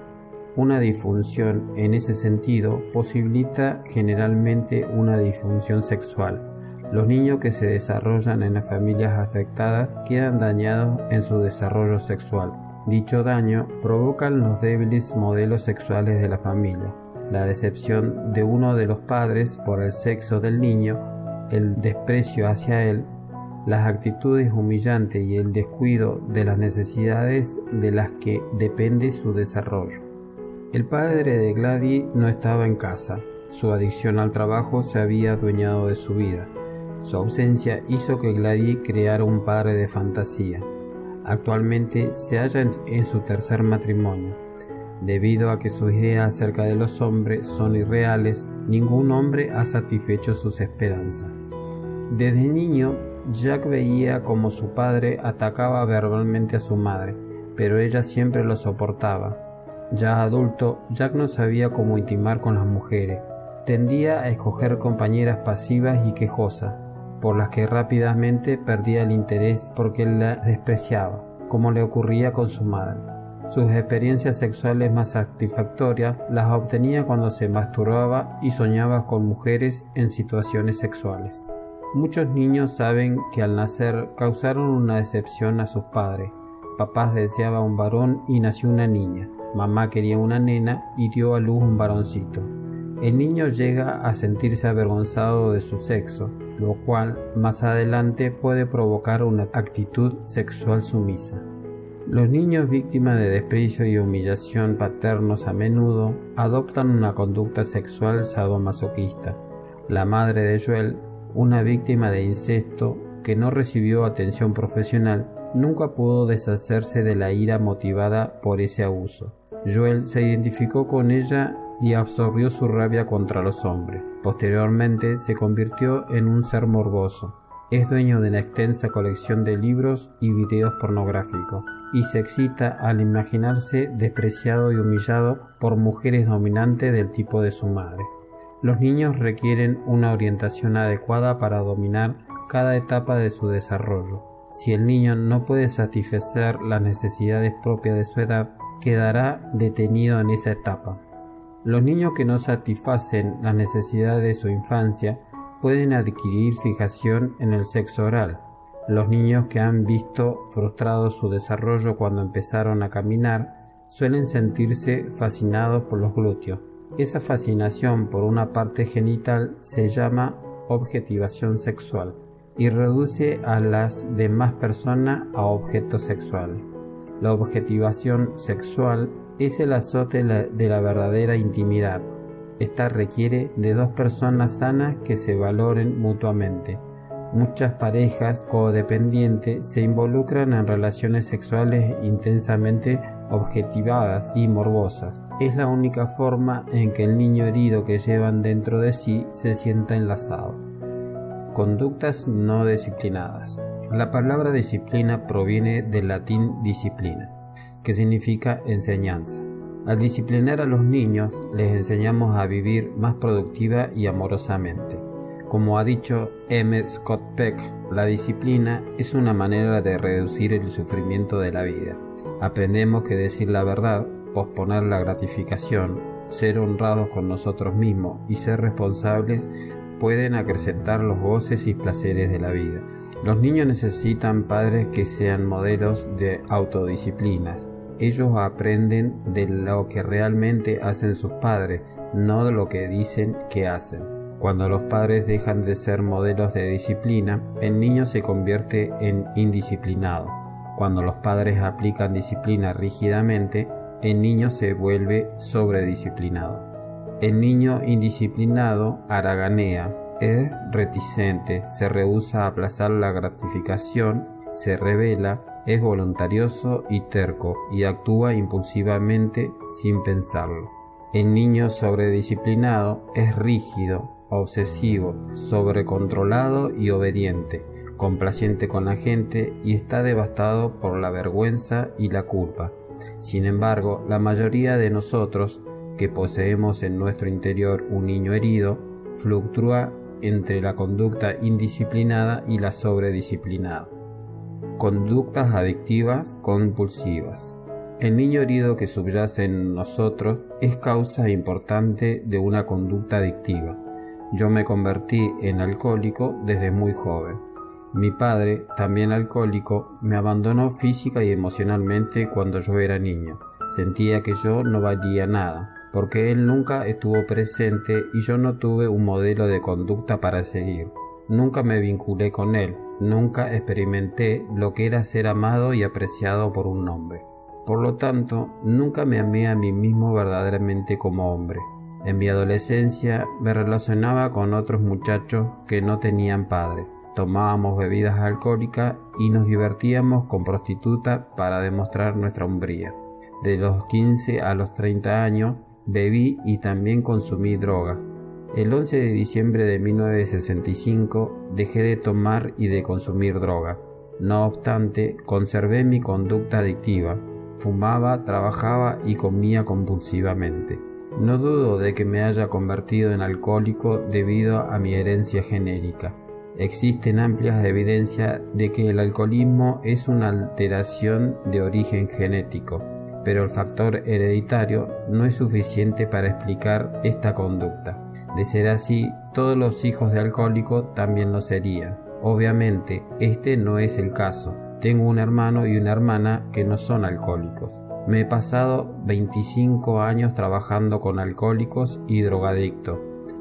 Una disfunción en ese sentido posibilita generalmente una disfunción sexual. Los niños que se desarrollan en las familias afectadas quedan dañados en su desarrollo sexual. Dicho daño provoca los débiles modelos sexuales de la familia, la decepción de uno de los padres por el sexo del niño, el desprecio hacia él, las actitudes humillantes y el descuido de las necesidades de las que depende su desarrollo. El padre de Gladys no estaba en casa. Su adicción al trabajo se había adueñado de su vida. Su ausencia hizo que Gladys creara un padre de fantasía. Actualmente se halla en su tercer matrimonio. Debido a que sus ideas acerca de los hombres son irreales, ningún hombre ha satisfecho sus esperanzas. Desde niño, Jack veía cómo su padre atacaba verbalmente a su madre, pero ella siempre lo soportaba. Ya adulto, Jack no sabía cómo intimar con las mujeres. Tendía a escoger compañeras pasivas y quejosas, por las que rápidamente perdía el interés porque las despreciaba, como le ocurría con su madre. Sus experiencias sexuales más satisfactorias las obtenía cuando se masturbaba y soñaba con mujeres en situaciones sexuales. Muchos niños saben que al nacer causaron una decepción a sus padres. Papá deseaba un varón y nació una niña. Mamá quería una nena y dio a luz un varoncito. El niño llega a sentirse avergonzado de su sexo, lo cual más adelante puede provocar una actitud sexual sumisa. Los niños víctimas de desprecio y humillación paternos a menudo adoptan una conducta sexual sadomasoquista. La madre de Joel, una víctima de incesto que no recibió atención profesional, nunca pudo deshacerse de la ira motivada por ese abuso. Joel se identificó con ella y absorbió su rabia contra los hombres. Posteriormente se convirtió en un ser morboso. Es dueño de una extensa colección de libros y videos pornográficos y se excita al imaginarse despreciado y humillado por mujeres dominantes del tipo de su madre. Los niños requieren una orientación adecuada para dominar cada etapa de su desarrollo. Si el niño no puede satisfacer las necesidades propias de su edad, quedará detenido en esa etapa. Los niños que no satisfacen las necesidades de su infancia pueden adquirir fijación en el sexo oral. Los niños que han visto frustrado su desarrollo cuando empezaron a caminar suelen sentirse fascinados por los glúteos. Esa fascinación por una parte genital se llama objetivación sexual y reduce a las demás personas a objetos sexuales. La objetivación sexual es el azote de la verdadera intimidad. Esta requiere de dos personas sanas que se valoren mutuamente. Muchas parejas codependientes se involucran en relaciones sexuales intensamente objetivadas y morbosas. Es la única forma en que el niño herido que llevan dentro de sí se sienta enlazado. Conductas no disciplinadas. La palabra disciplina proviene del latín disciplina, que significa enseñanza. Al disciplinar a los niños, les enseñamos a vivir más productiva y amorosamente. Como ha dicho M. Scott Peck, la disciplina es una manera de reducir el sufrimiento de la vida. Aprendemos que decir la verdad, posponer la gratificación, ser honrados con nosotros mismos y ser responsables pueden acrecentar los goces y placeres de la vida. Los niños necesitan padres que sean modelos de autodisciplina. Ellos aprenden de lo que realmente hacen sus padres, no de lo que dicen que hacen. Cuando los padres dejan de ser modelos de disciplina, el niño se convierte en indisciplinado. Cuando los padres aplican disciplina rígidamente, el niño se vuelve sobredisciplinado. El niño indisciplinado haraganea, es reticente, se rehúsa a aplazar la gratificación, se rebela, es voluntarioso y terco y actúa impulsivamente sin pensarlo. El niño sobredisciplinado es rígido, obsesivo, sobrecontrolado y obediente, complaciente con la gente y está devastado por la vergüenza y la culpa. Sin embargo, la mayoría de nosotros, que poseemos en nuestro interior un niño herido, fluctúa entre la conducta indisciplinada y la sobredisciplinada. Conductas adictivas compulsivas. El niño herido que subyace en nosotros es causa importante de una conducta adictiva. Yo me convertí en alcohólico desde muy joven. Mi padre, también alcohólico, me abandonó física y emocionalmente cuando yo era niño. Sentía que yo no valía nada, porque él nunca estuvo presente y yo no tuve un modelo de conducta para seguir. Nunca me vinculé con él, nunca experimenté lo que era ser amado y apreciado por un hombre. Por lo tanto, nunca me amé a mí mismo verdaderamente como hombre. En mi adolescencia me relacionaba con otros muchachos que no tenían padre. Tomábamos bebidas alcohólicas y nos divertíamos con prostitutas para demostrar nuestra hombría. De los 15 a los 30 años bebí y también consumí drogas. El 11 de diciembre de 1965 dejé de tomar y de consumir droga. No obstante, conservé mi conducta adictiva. Fumaba, trabajaba y comía compulsivamente. No dudo de que me haya convertido en alcohólico debido a mi herencia genética. Existen amplias evidencias de que el alcoholismo es una alteración de origen genético, pero el factor hereditario no es suficiente para explicar esta conducta. De ser así, todos los hijos de alcohólicos también lo serían. Obviamente, este no es el caso. Tengo un hermano y una hermana que no son alcohólicos. Me he pasado 25 años trabajando con alcohólicos y drogadictos.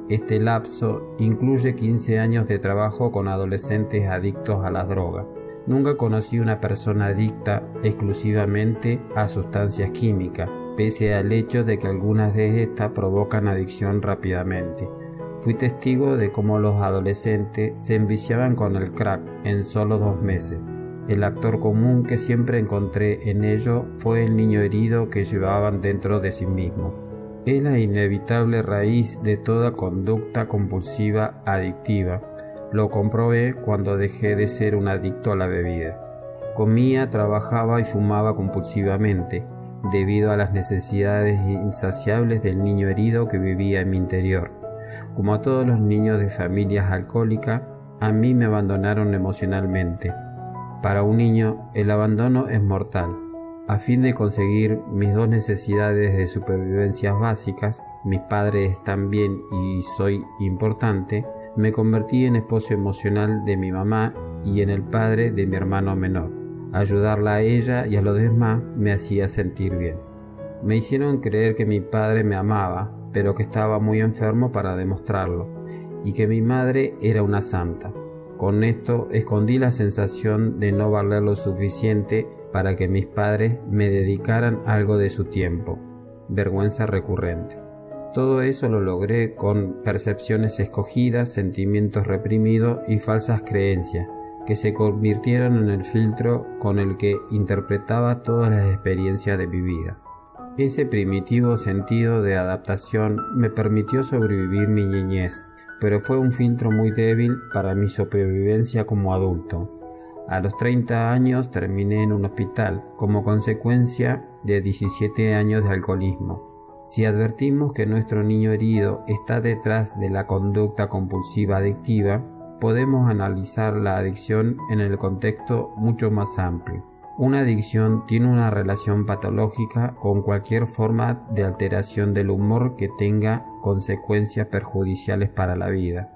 Este lapso incluye 15 años de trabajo con adolescentes adictos a las drogas. Nunca conocí una persona adicta exclusivamente a sustancias químicas, pese al hecho de que algunas de estas provocan adicción rápidamente. Fui testigo de cómo los adolescentes se enviciaban con el crack en solo 2 meses. El actor común que siempre encontré en ello fue el niño herido que llevaban dentro de sí mismo. Es la inevitable raíz de toda conducta compulsiva adictiva. Lo comprobé cuando dejé de ser un adicto a la bebida. Comía, trabajaba y fumaba compulsivamente, debido a las necesidades insaciables del niño herido que vivía en mi interior. Como a todos los niños de familias alcohólicas, a mí me abandonaron emocionalmente. Para un niño, el abandono es mortal. A fin de conseguir mis dos necesidades de supervivencia básicas, mis padres están bien y soy importante, me convertí en esposo emocional de mi mamá y en el padre de mi hermano menor. Ayudarla a ella y a los demás me hacía sentir bien. Me hicieron creer que mi padre me amaba, pero que estaba muy enfermo para demostrarlo, y que mi madre era una santa. Con esto escondí la sensación de no valer lo suficiente para que mis padres me dedicaran algo de su tiempo. Vergüenza recurrente. Todo eso lo logré con percepciones escogidas, sentimientos reprimidos y falsas creencias, que se convirtieron en el filtro con el que interpretaba todas las experiencias de mi vida. Ese primitivo sentido de adaptación me permitió sobrevivir mi niñez, pero fue un filtro muy débil para mi supervivencia como adulto. A los 30 años terminé en un hospital como consecuencia de 17 años de alcoholismo. Si advertimos que nuestro niño herido está detrás de la conducta compulsiva adictiva, podemos analizar la adicción en el contexto mucho más amplio. Una adicción tiene una relación patológica con cualquier forma de alteración del humor que tenga consecuencias perjudiciales para la vida.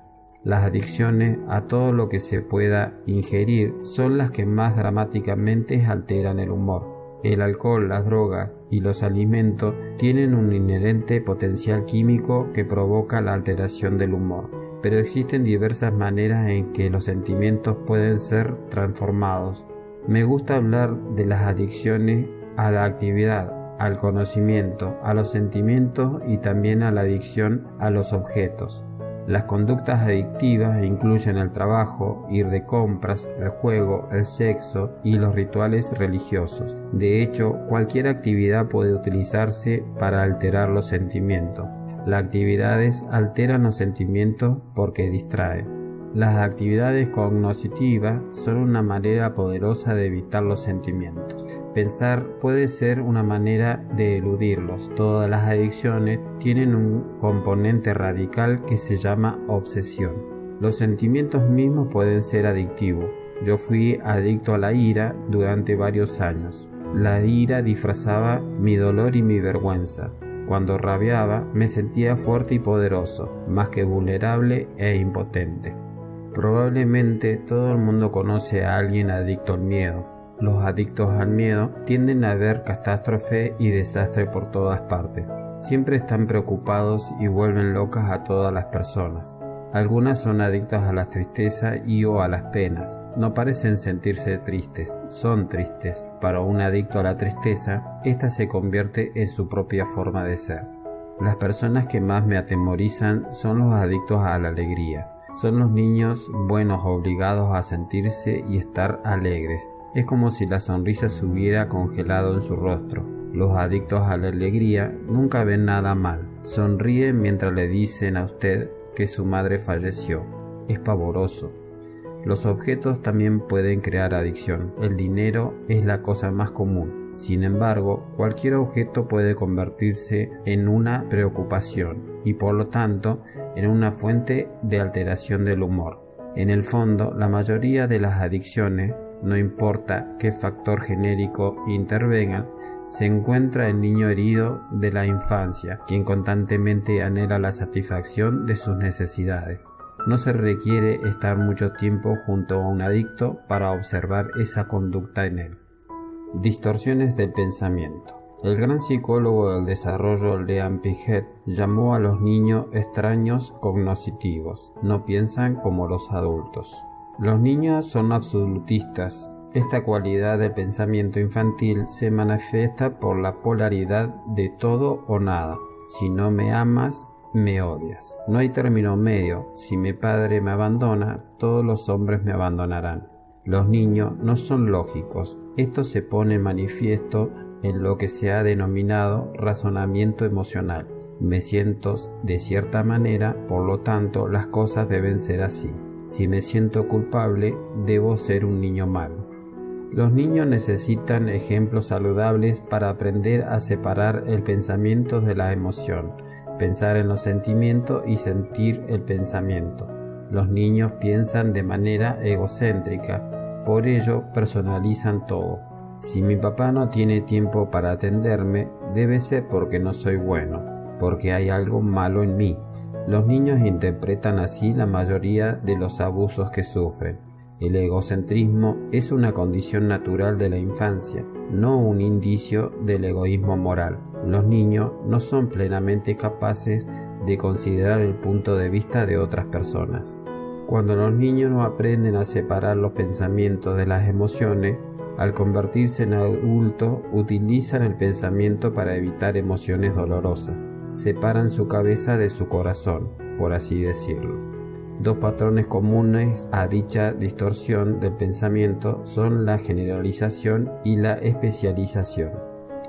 Las adicciones a todo lo que se pueda ingerir son las que más dramáticamente alteran el humor. El alcohol, las drogas y los alimentos tienen un inherente potencial químico que provoca la alteración del humor, pero existen diversas maneras en que los sentimientos pueden ser transformados. Me gusta hablar de las adicciones a la actividad, al conocimiento, a los sentimientos y también a la adicción a los objetos. Las conductas adictivas incluyen el trabajo, ir de compras, el juego, el sexo y los rituales religiosos. De hecho, cualquier actividad puede utilizarse para alterar los sentimientos. Las actividades alteran los sentimientos porque distraen. Las actividades cognitivas son una manera poderosa de evitar los sentimientos. Pensar puede ser una manera de eludirlos. Todas las adicciones tienen un componente radical que se llama obsesión. Los sentimientos mismos pueden ser adictivos. Yo fui adicto a la ira durante varios años. La ira disfrazaba mi dolor y mi vergüenza. Cuando rabiaba, me sentía fuerte y poderoso, más que vulnerable e impotente. Probablemente todo el mundo conoce a alguien adicto al miedo. Los adictos al miedo tienden a ver catástrofe y desastre por todas partes. Siempre están preocupados y vuelven locas a todas las personas. Algunas son adictas a la tristeza y o a las penas. No parecen sentirse tristes, son tristes. Para un adicto a la tristeza, esta se convierte en su propia forma de ser. Las personas que más me atemorizan son los adictos a la alegría. Son los niños buenos obligados a sentirse y estar alegres. Es como si la sonrisa se hubiera congelado en su rostro. Los adictos a la alegría nunca ven nada mal. Sonríen mientras le dicen a usted que su madre falleció. Es pavoroso. Los objetos también pueden crear adicción. El dinero es la cosa más común. Sin embargo, cualquier objeto puede convertirse en una preocupación y por lo tanto en una fuente de alteración del humor. En el fondo, la mayoría de las adicciones, no importa qué factor genérico intervenga, se encuentra el niño herido de la infancia, quien constantemente anhela la satisfacción de sus necesidades. No se requiere estar mucho tiempo junto a un adicto para observar esa conducta en él. Distorsiones del pensamiento. El gran psicólogo del desarrollo Leon Piaget llamó a los niños extraños cognitivos. No piensan como los adultos. Los niños son absolutistas. Esta cualidad del pensamiento infantil se manifiesta por la polaridad de todo o nada. Si no me amas, me odias. No hay término medio. Si mi padre me abandona, todos los hombres me abandonarán. Los niños no son lógicos. Esto se pone en manifiesto en lo que se ha denominado razonamiento emocional. Me siento de cierta manera, por lo tanto las cosas deben ser así. Si me siento culpable, debo ser un niño malo. Los niños necesitan ejemplos saludables para aprender a separar el pensamiento de la emoción, pensar en los sentimientos y sentir el pensamiento. Los niños piensan de manera egocéntrica, por ello personalizan todo. Si mi papá no tiene tiempo para atenderme, debe ser porque no soy bueno, porque hay algo malo en mí. Los niños interpretan así la mayoría de los abusos que sufren. El egocentrismo es una condición natural de la infancia, no un indicio del egoísmo moral. Los niños no son plenamente capaces de considerar el punto de vista de otras personas. Cuando los niños no aprenden a separar los pensamientos de las emociones, al convertirse en adultos utilizan el pensamiento para evitar emociones dolorosas. Separan su cabeza de su corazón, por así decirlo. Dos patrones comunes a dicha distorsión del pensamiento son la generalización y la especialización.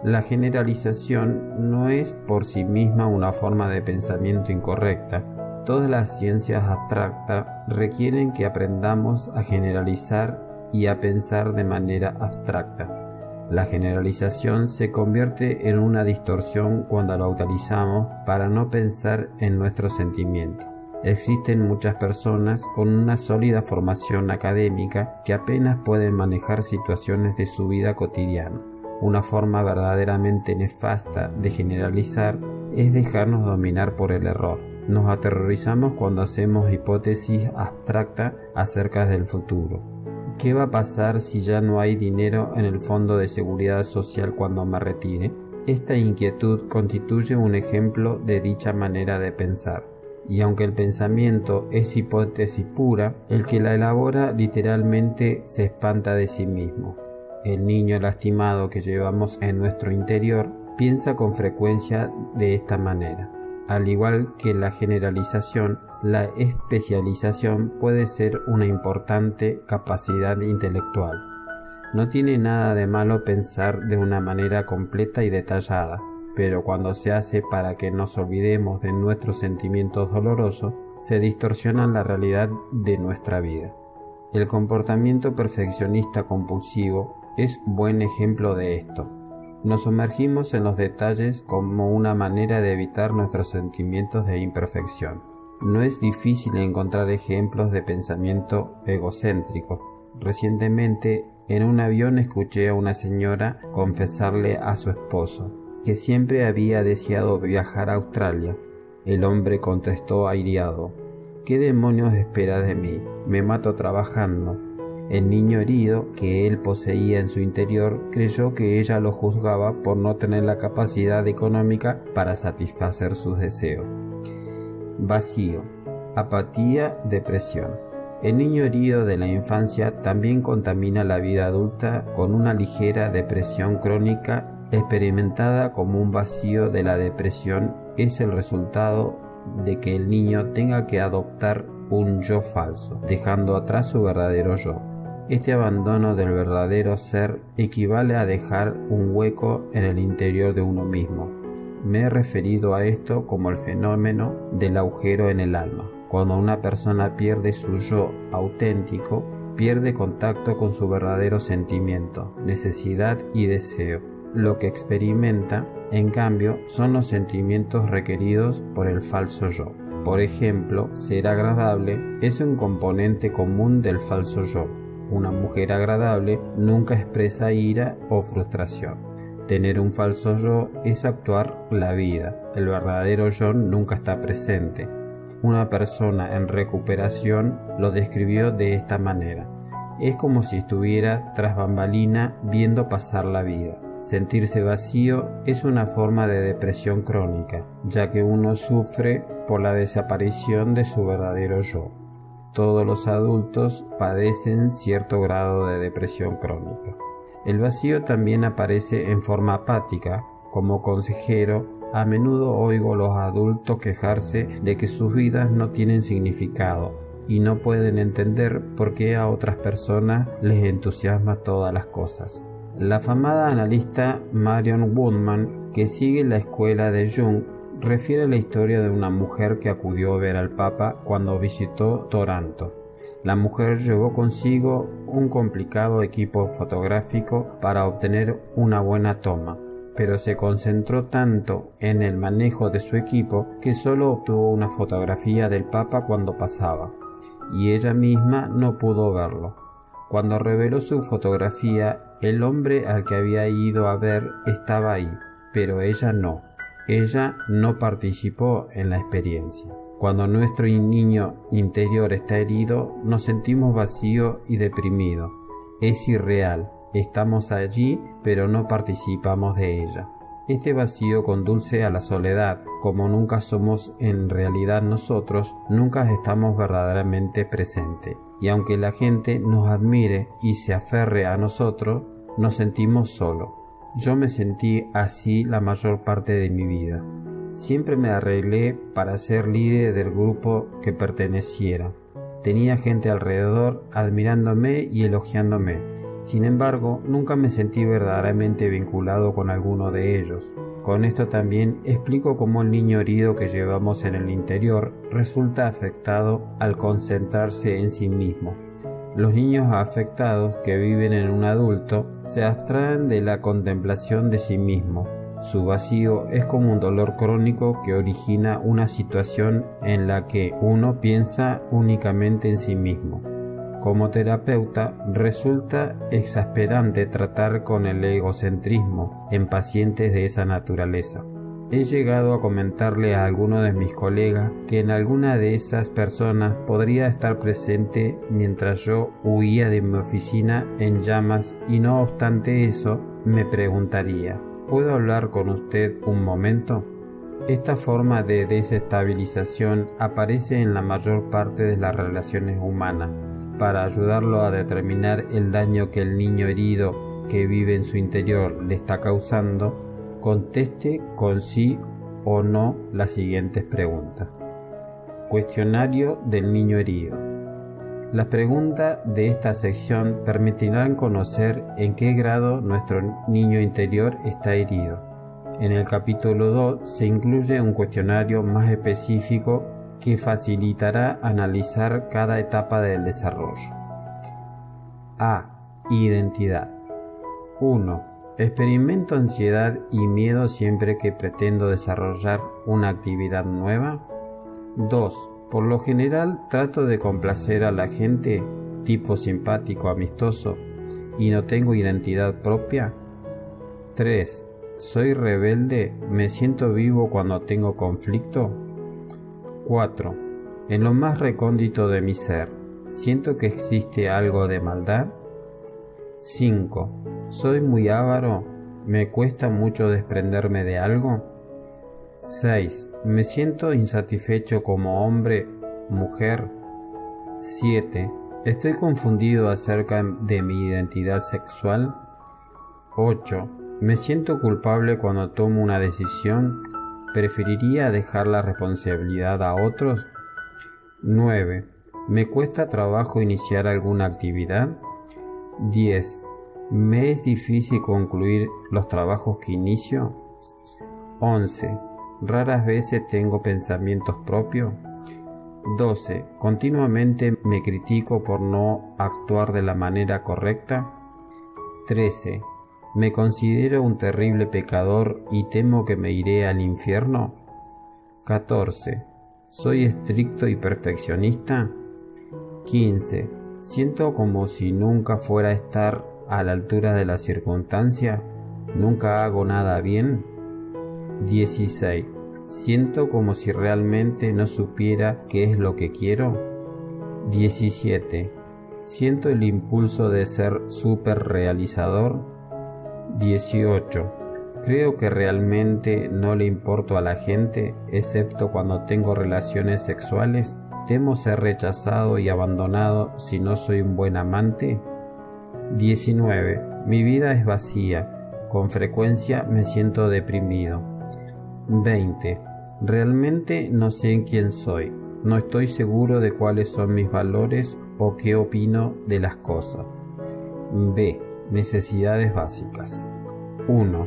La generalización no es por sí misma una forma de pensamiento incorrecta. Todas las ciencias abstractas requieren que aprendamos a generalizar y a pensar de manera abstracta. La generalización se convierte en una distorsión cuando la utilizamos para no pensar en nuestros sentimientos. Existen muchas personas con una sólida formación académica que apenas pueden manejar situaciones de su vida cotidiana. Una forma verdaderamente nefasta de generalizar es dejarnos dominar por el error. Nos aterrorizamos cuando hacemos hipótesis abstractas acerca del futuro. ¿Qué va a pasar si ya no hay dinero en el Fondo de Seguridad Social cuando me retire? Esta inquietud constituye un ejemplo de dicha manera de pensar. Y aunque el pensamiento es hipótesis pura, el que la elabora literalmente se espanta de sí mismo. El niño lastimado que llevamos en nuestro interior piensa con frecuencia de esta manera. Al igual que la generalización, la especialización puede ser una importante capacidad intelectual. No tiene nada de malo pensar de una manera completa y detallada, pero cuando se hace para que nos olvidemos de nuestros sentimientos dolorosos, se distorsiona la realidad de nuestra vida. El comportamiento perfeccionista compulsivo es buen ejemplo de esto. Nos sumergimos en los detalles como una manera de evitar nuestros sentimientos de imperfección. No es difícil encontrar ejemplos de pensamiento egocéntrico. Recientemente, en un avión escuché a una señora confesarle a su esposo que siempre había deseado viajar a Australia. El hombre contestó airado: ¿Qué demonios espera de mí? Me mato trabajando. El niño herido que él poseía en su interior creyó que ella lo juzgaba por no tener la capacidad económica para satisfacer sus deseos. Vacío, apatía, depresión. El niño herido de la infancia también contamina la vida adulta con una ligera depresión crónica experimentada como un vacío de la depresión. Es el resultado de que el niño tenga que adoptar un yo falso, dejando atrás su verdadero yo. Este abandono del verdadero ser equivale a dejar un hueco en el interior de uno mismo. Me he referido a esto como el fenómeno del agujero en el alma. Cuando una persona pierde su yo auténtico, pierde contacto con su verdadero sentimiento, necesidad y deseo. Lo que experimenta, en cambio, son los sentimientos requeridos por el falso yo. Por ejemplo, ser agradable es un componente común del falso yo. Una mujer agradable nunca expresa ira o frustración. Tener un falso yo es actuar la vida. El verdadero yo nunca está presente. Una persona en recuperación lo describió de esta manera: es como si estuviera tras bambalina viendo pasar la vida. Sentirse vacío es una forma de depresión crónica, ya que uno sufre por la desaparición de su verdadero yo. Todos los adultos padecen cierto grado de depresión crónica. El vacío también aparece en forma apática. Como consejero, a menudo oigo a los adultos quejarse de que sus vidas no tienen significado y no pueden entender por qué a otras personas les entusiasma todas las cosas. La afamada analista Marion Woodman, que sigue la escuela de Jung, refiere la historia de una mujer que acudió a ver al Papa cuando visitó Toronto. La mujer llevó consigo un complicado equipo fotográfico para obtener una buena toma, pero se concentró tanto en el manejo de su equipo que solo obtuvo una fotografía del Papa cuando pasaba, y ella misma no pudo verlo. Cuando reveló su fotografía, El hombre al que había ido a ver estaba ahí, pero ella no. Ella no participó en la experiencia. Cuando nuestro niño interior está herido, nos sentimos vacío y deprimido. Es irreal. Estamos allí, pero no participamos de ella. Este vacío conduce a la soledad. Como nunca somos en realidad nosotros, nunca estamos verdaderamente presentes. Y aunque la gente nos admire y se aferre a nosotros, nos sentimos solos. Yo me sentí así la mayor parte de mi vida. Siempre me arreglé para ser líder del grupo que perteneciera. Tenía gente alrededor admirándome y elogiándome. Sin embargo, nunca me sentí verdaderamente vinculado con alguno de ellos. Con esto también explico cómo el niño herido que llevamos en el interior resulta afectado al concentrarse en sí mismo. Los niños afectados que viven en un adulto se abstraen de la contemplación de sí mismo. Su vacío es como un dolor crónico que origina una situación en la que uno piensa únicamente en sí mismo. Como terapeuta, resulta exasperante tratar con el egocentrismo en pacientes de esa naturaleza. He llegado a comentarle a alguno de mis colegas que en alguna de esas personas podría estar presente mientras yo huía de mi oficina en llamas y no obstante eso, me preguntaría: ¿puedo hablar con usted un momento? Esta forma de desestabilización aparece en la mayor parte de las relaciones humanas. Para ayudarlo a determinar el daño que el niño herido que vive en su interior le está causando, conteste con sí o no las siguientes preguntas. Cuestionario del niño herido. Las preguntas de esta sección permitirán conocer en qué grado nuestro niño interior está herido. En el capítulo 2 se incluye un cuestionario más específico que facilitará analizar cada etapa del desarrollo. A. Identidad. 1. ¿Experimento ansiedad y miedo siempre que pretendo desarrollar una actividad nueva? 2. Por lo general trato de complacer a la gente, tipo simpático, amistoso, y no tengo identidad propia. 3. ¿Soy rebelde? ¿Me siento vivo cuando tengo conflicto? 4. En lo más recóndito de mi ser, ¿siento que existe algo de maldad? 5. ¿Soy muy avaro? ¿Me cuesta mucho desprenderme de algo? 6. ¿Me siento insatisfecho como hombre, mujer? 7. ¿Estoy confundido acerca de mi identidad sexual? 8. ¿Me siento culpable cuando tomo una decisión? ¿Preferiría dejar la responsabilidad a otros? 9. ¿Me cuesta trabajo iniciar alguna actividad? 10. ¿Me es difícil concluir los trabajos que inicio? 11. ¿Raras veces tengo pensamientos propios? 12. ¿Continuamente me critico por no actuar de la manera correcta? 13. ¿Me considero un terrible pecador y temo que me iré al infierno? 14. ¿Soy estricto y perfeccionista? 15. ¿Siento como si nunca fuera a estar a la altura de la circunstancia? ¿Nunca hago nada bien? 16. ¿Siento como si realmente no supiera qué es lo que quiero? 17. ¿Siento el impulso de ser súper realizador? 18. ¿Creo que realmente no le importo a la gente, excepto cuando tengo relaciones sexuales? ¿Temo ser rechazado y abandonado si no soy un buen amante? 19. Mi vida es vacía. Con frecuencia me siento deprimido. 20. Realmente no sé quién soy. No estoy seguro de cuáles son mis valores o qué opino de las cosas. B. Necesidades básicas. 1.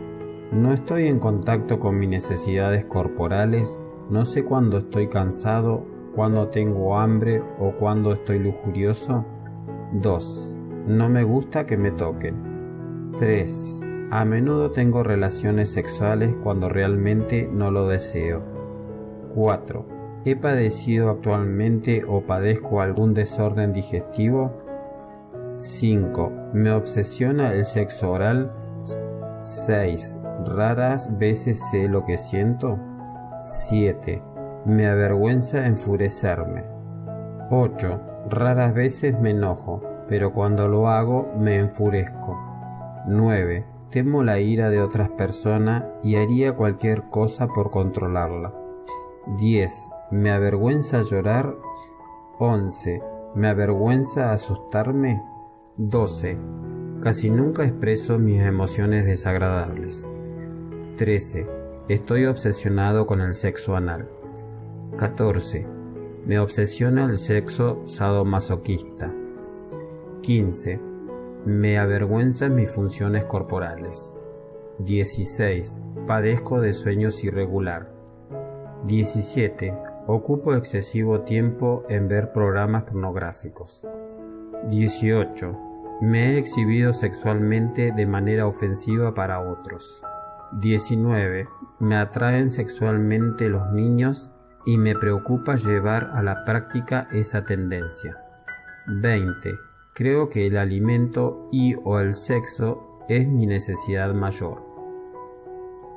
No estoy en contacto con mis necesidades corporales. No sé cuándo estoy cansado, cuándo tengo hambre o cuándo estoy lujurioso. 2. No me gusta que me toquen. 3. A menudo tengo relaciones sexuales cuando realmente no lo deseo. 4. ¿He padecido actualmente o padezco algún desorden digestivo? 5. Me obsesiona el sexo oral. 6. Raras veces sé lo que siento. 7. Me avergüenza enfurecerme. 8. Raras veces me enojo, pero cuando lo hago me enfurezco. 9. Temo la ira de otras personas y haría cualquier cosa por controlarla. 10. Me avergüenza llorar. 11. Me avergüenza asustarme. 12. Casi nunca expreso mis emociones desagradables. 13. Estoy obsesionado con el sexo anal. 14. Me obsesiona el sexo sadomasoquista. 15. Me avergüenzan mis funciones corporales. 16. Padezco de sueños irregular. 17. Ocupo excesivo tiempo en ver programas pornográficos. 18. Me he exhibido sexualmente de manera ofensiva para otros. 19. Me atraen sexualmente los niños y me preocupa llevar a la práctica esa tendencia. 20. Creo que el alimento o el sexo es mi necesidad mayor.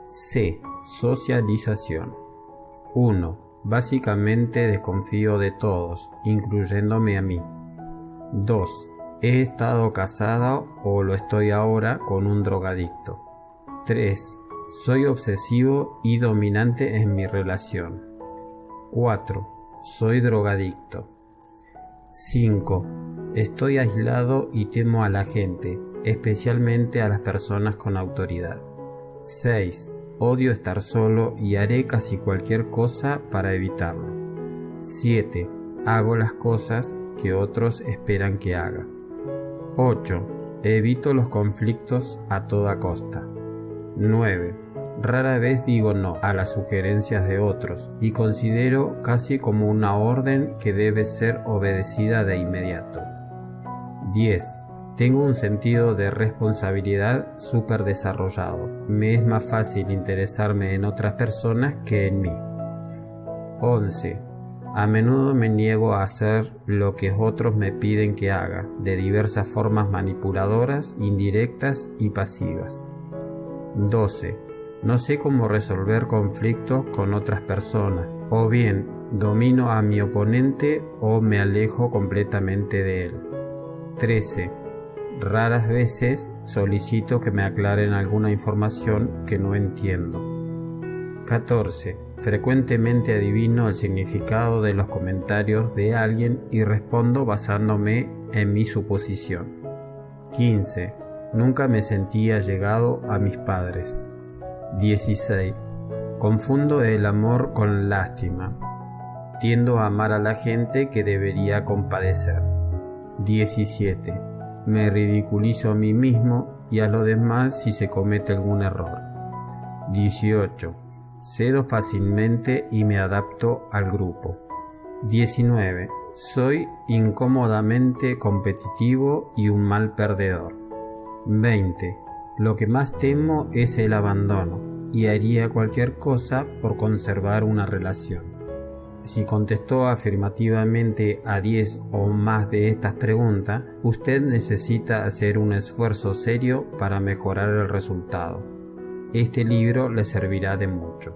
C. Socialización. 1. Básicamente desconfío de todos, incluyéndome a mí. 2. He estado casada o lo estoy ahora con un drogadicto. 3. Soy obsesivo y dominante en mi relación. 4. Soy drogadicto. 5. Estoy aislado y temo a la gente, especialmente a las personas con autoridad. 6. Odio estar solo y haré casi cualquier cosa para evitarlo. 7. Hago las cosas que otros esperan que haga. 8. Evito los conflictos a toda costa. 9. Rara vez digo no a las sugerencias de otros y considero casi como una orden que debe ser obedecida de inmediato. 10. Tengo un sentido de responsabilidad súper desarrollado. Me es más fácil interesarme en otras personas que en mí. 11. A menudo me niego a hacer lo que otros me piden que haga, de diversas formas manipuladoras, indirectas y pasivas. 12. No sé cómo resolver conflictos con otras personas, o bien domino a mi oponente o me alejo completamente de él. 13. Raras veces solicito que me aclaren alguna información que no entiendo. 14. Frecuentemente adivino el significado de los comentarios de alguien y respondo basándome en mi suposición. 15. Nunca me sentí allegado a mis padres. 16. Confundo el amor con lástima. Tiendo a amar a la gente que debería compadecer. 17. Me ridiculizo a mí mismo y a los demás si se comete algún error. 18. Cedo fácilmente y me adapto al grupo. 19. Soy incómodamente competitivo y un mal perdedor. 20. Lo que más temo es el abandono y haría cualquier cosa por conservar una relación. Si contestó afirmativamente a 10 o más de estas preguntas, usted necesita hacer un esfuerzo serio para mejorar el resultado. Este libro le servirá de mucho.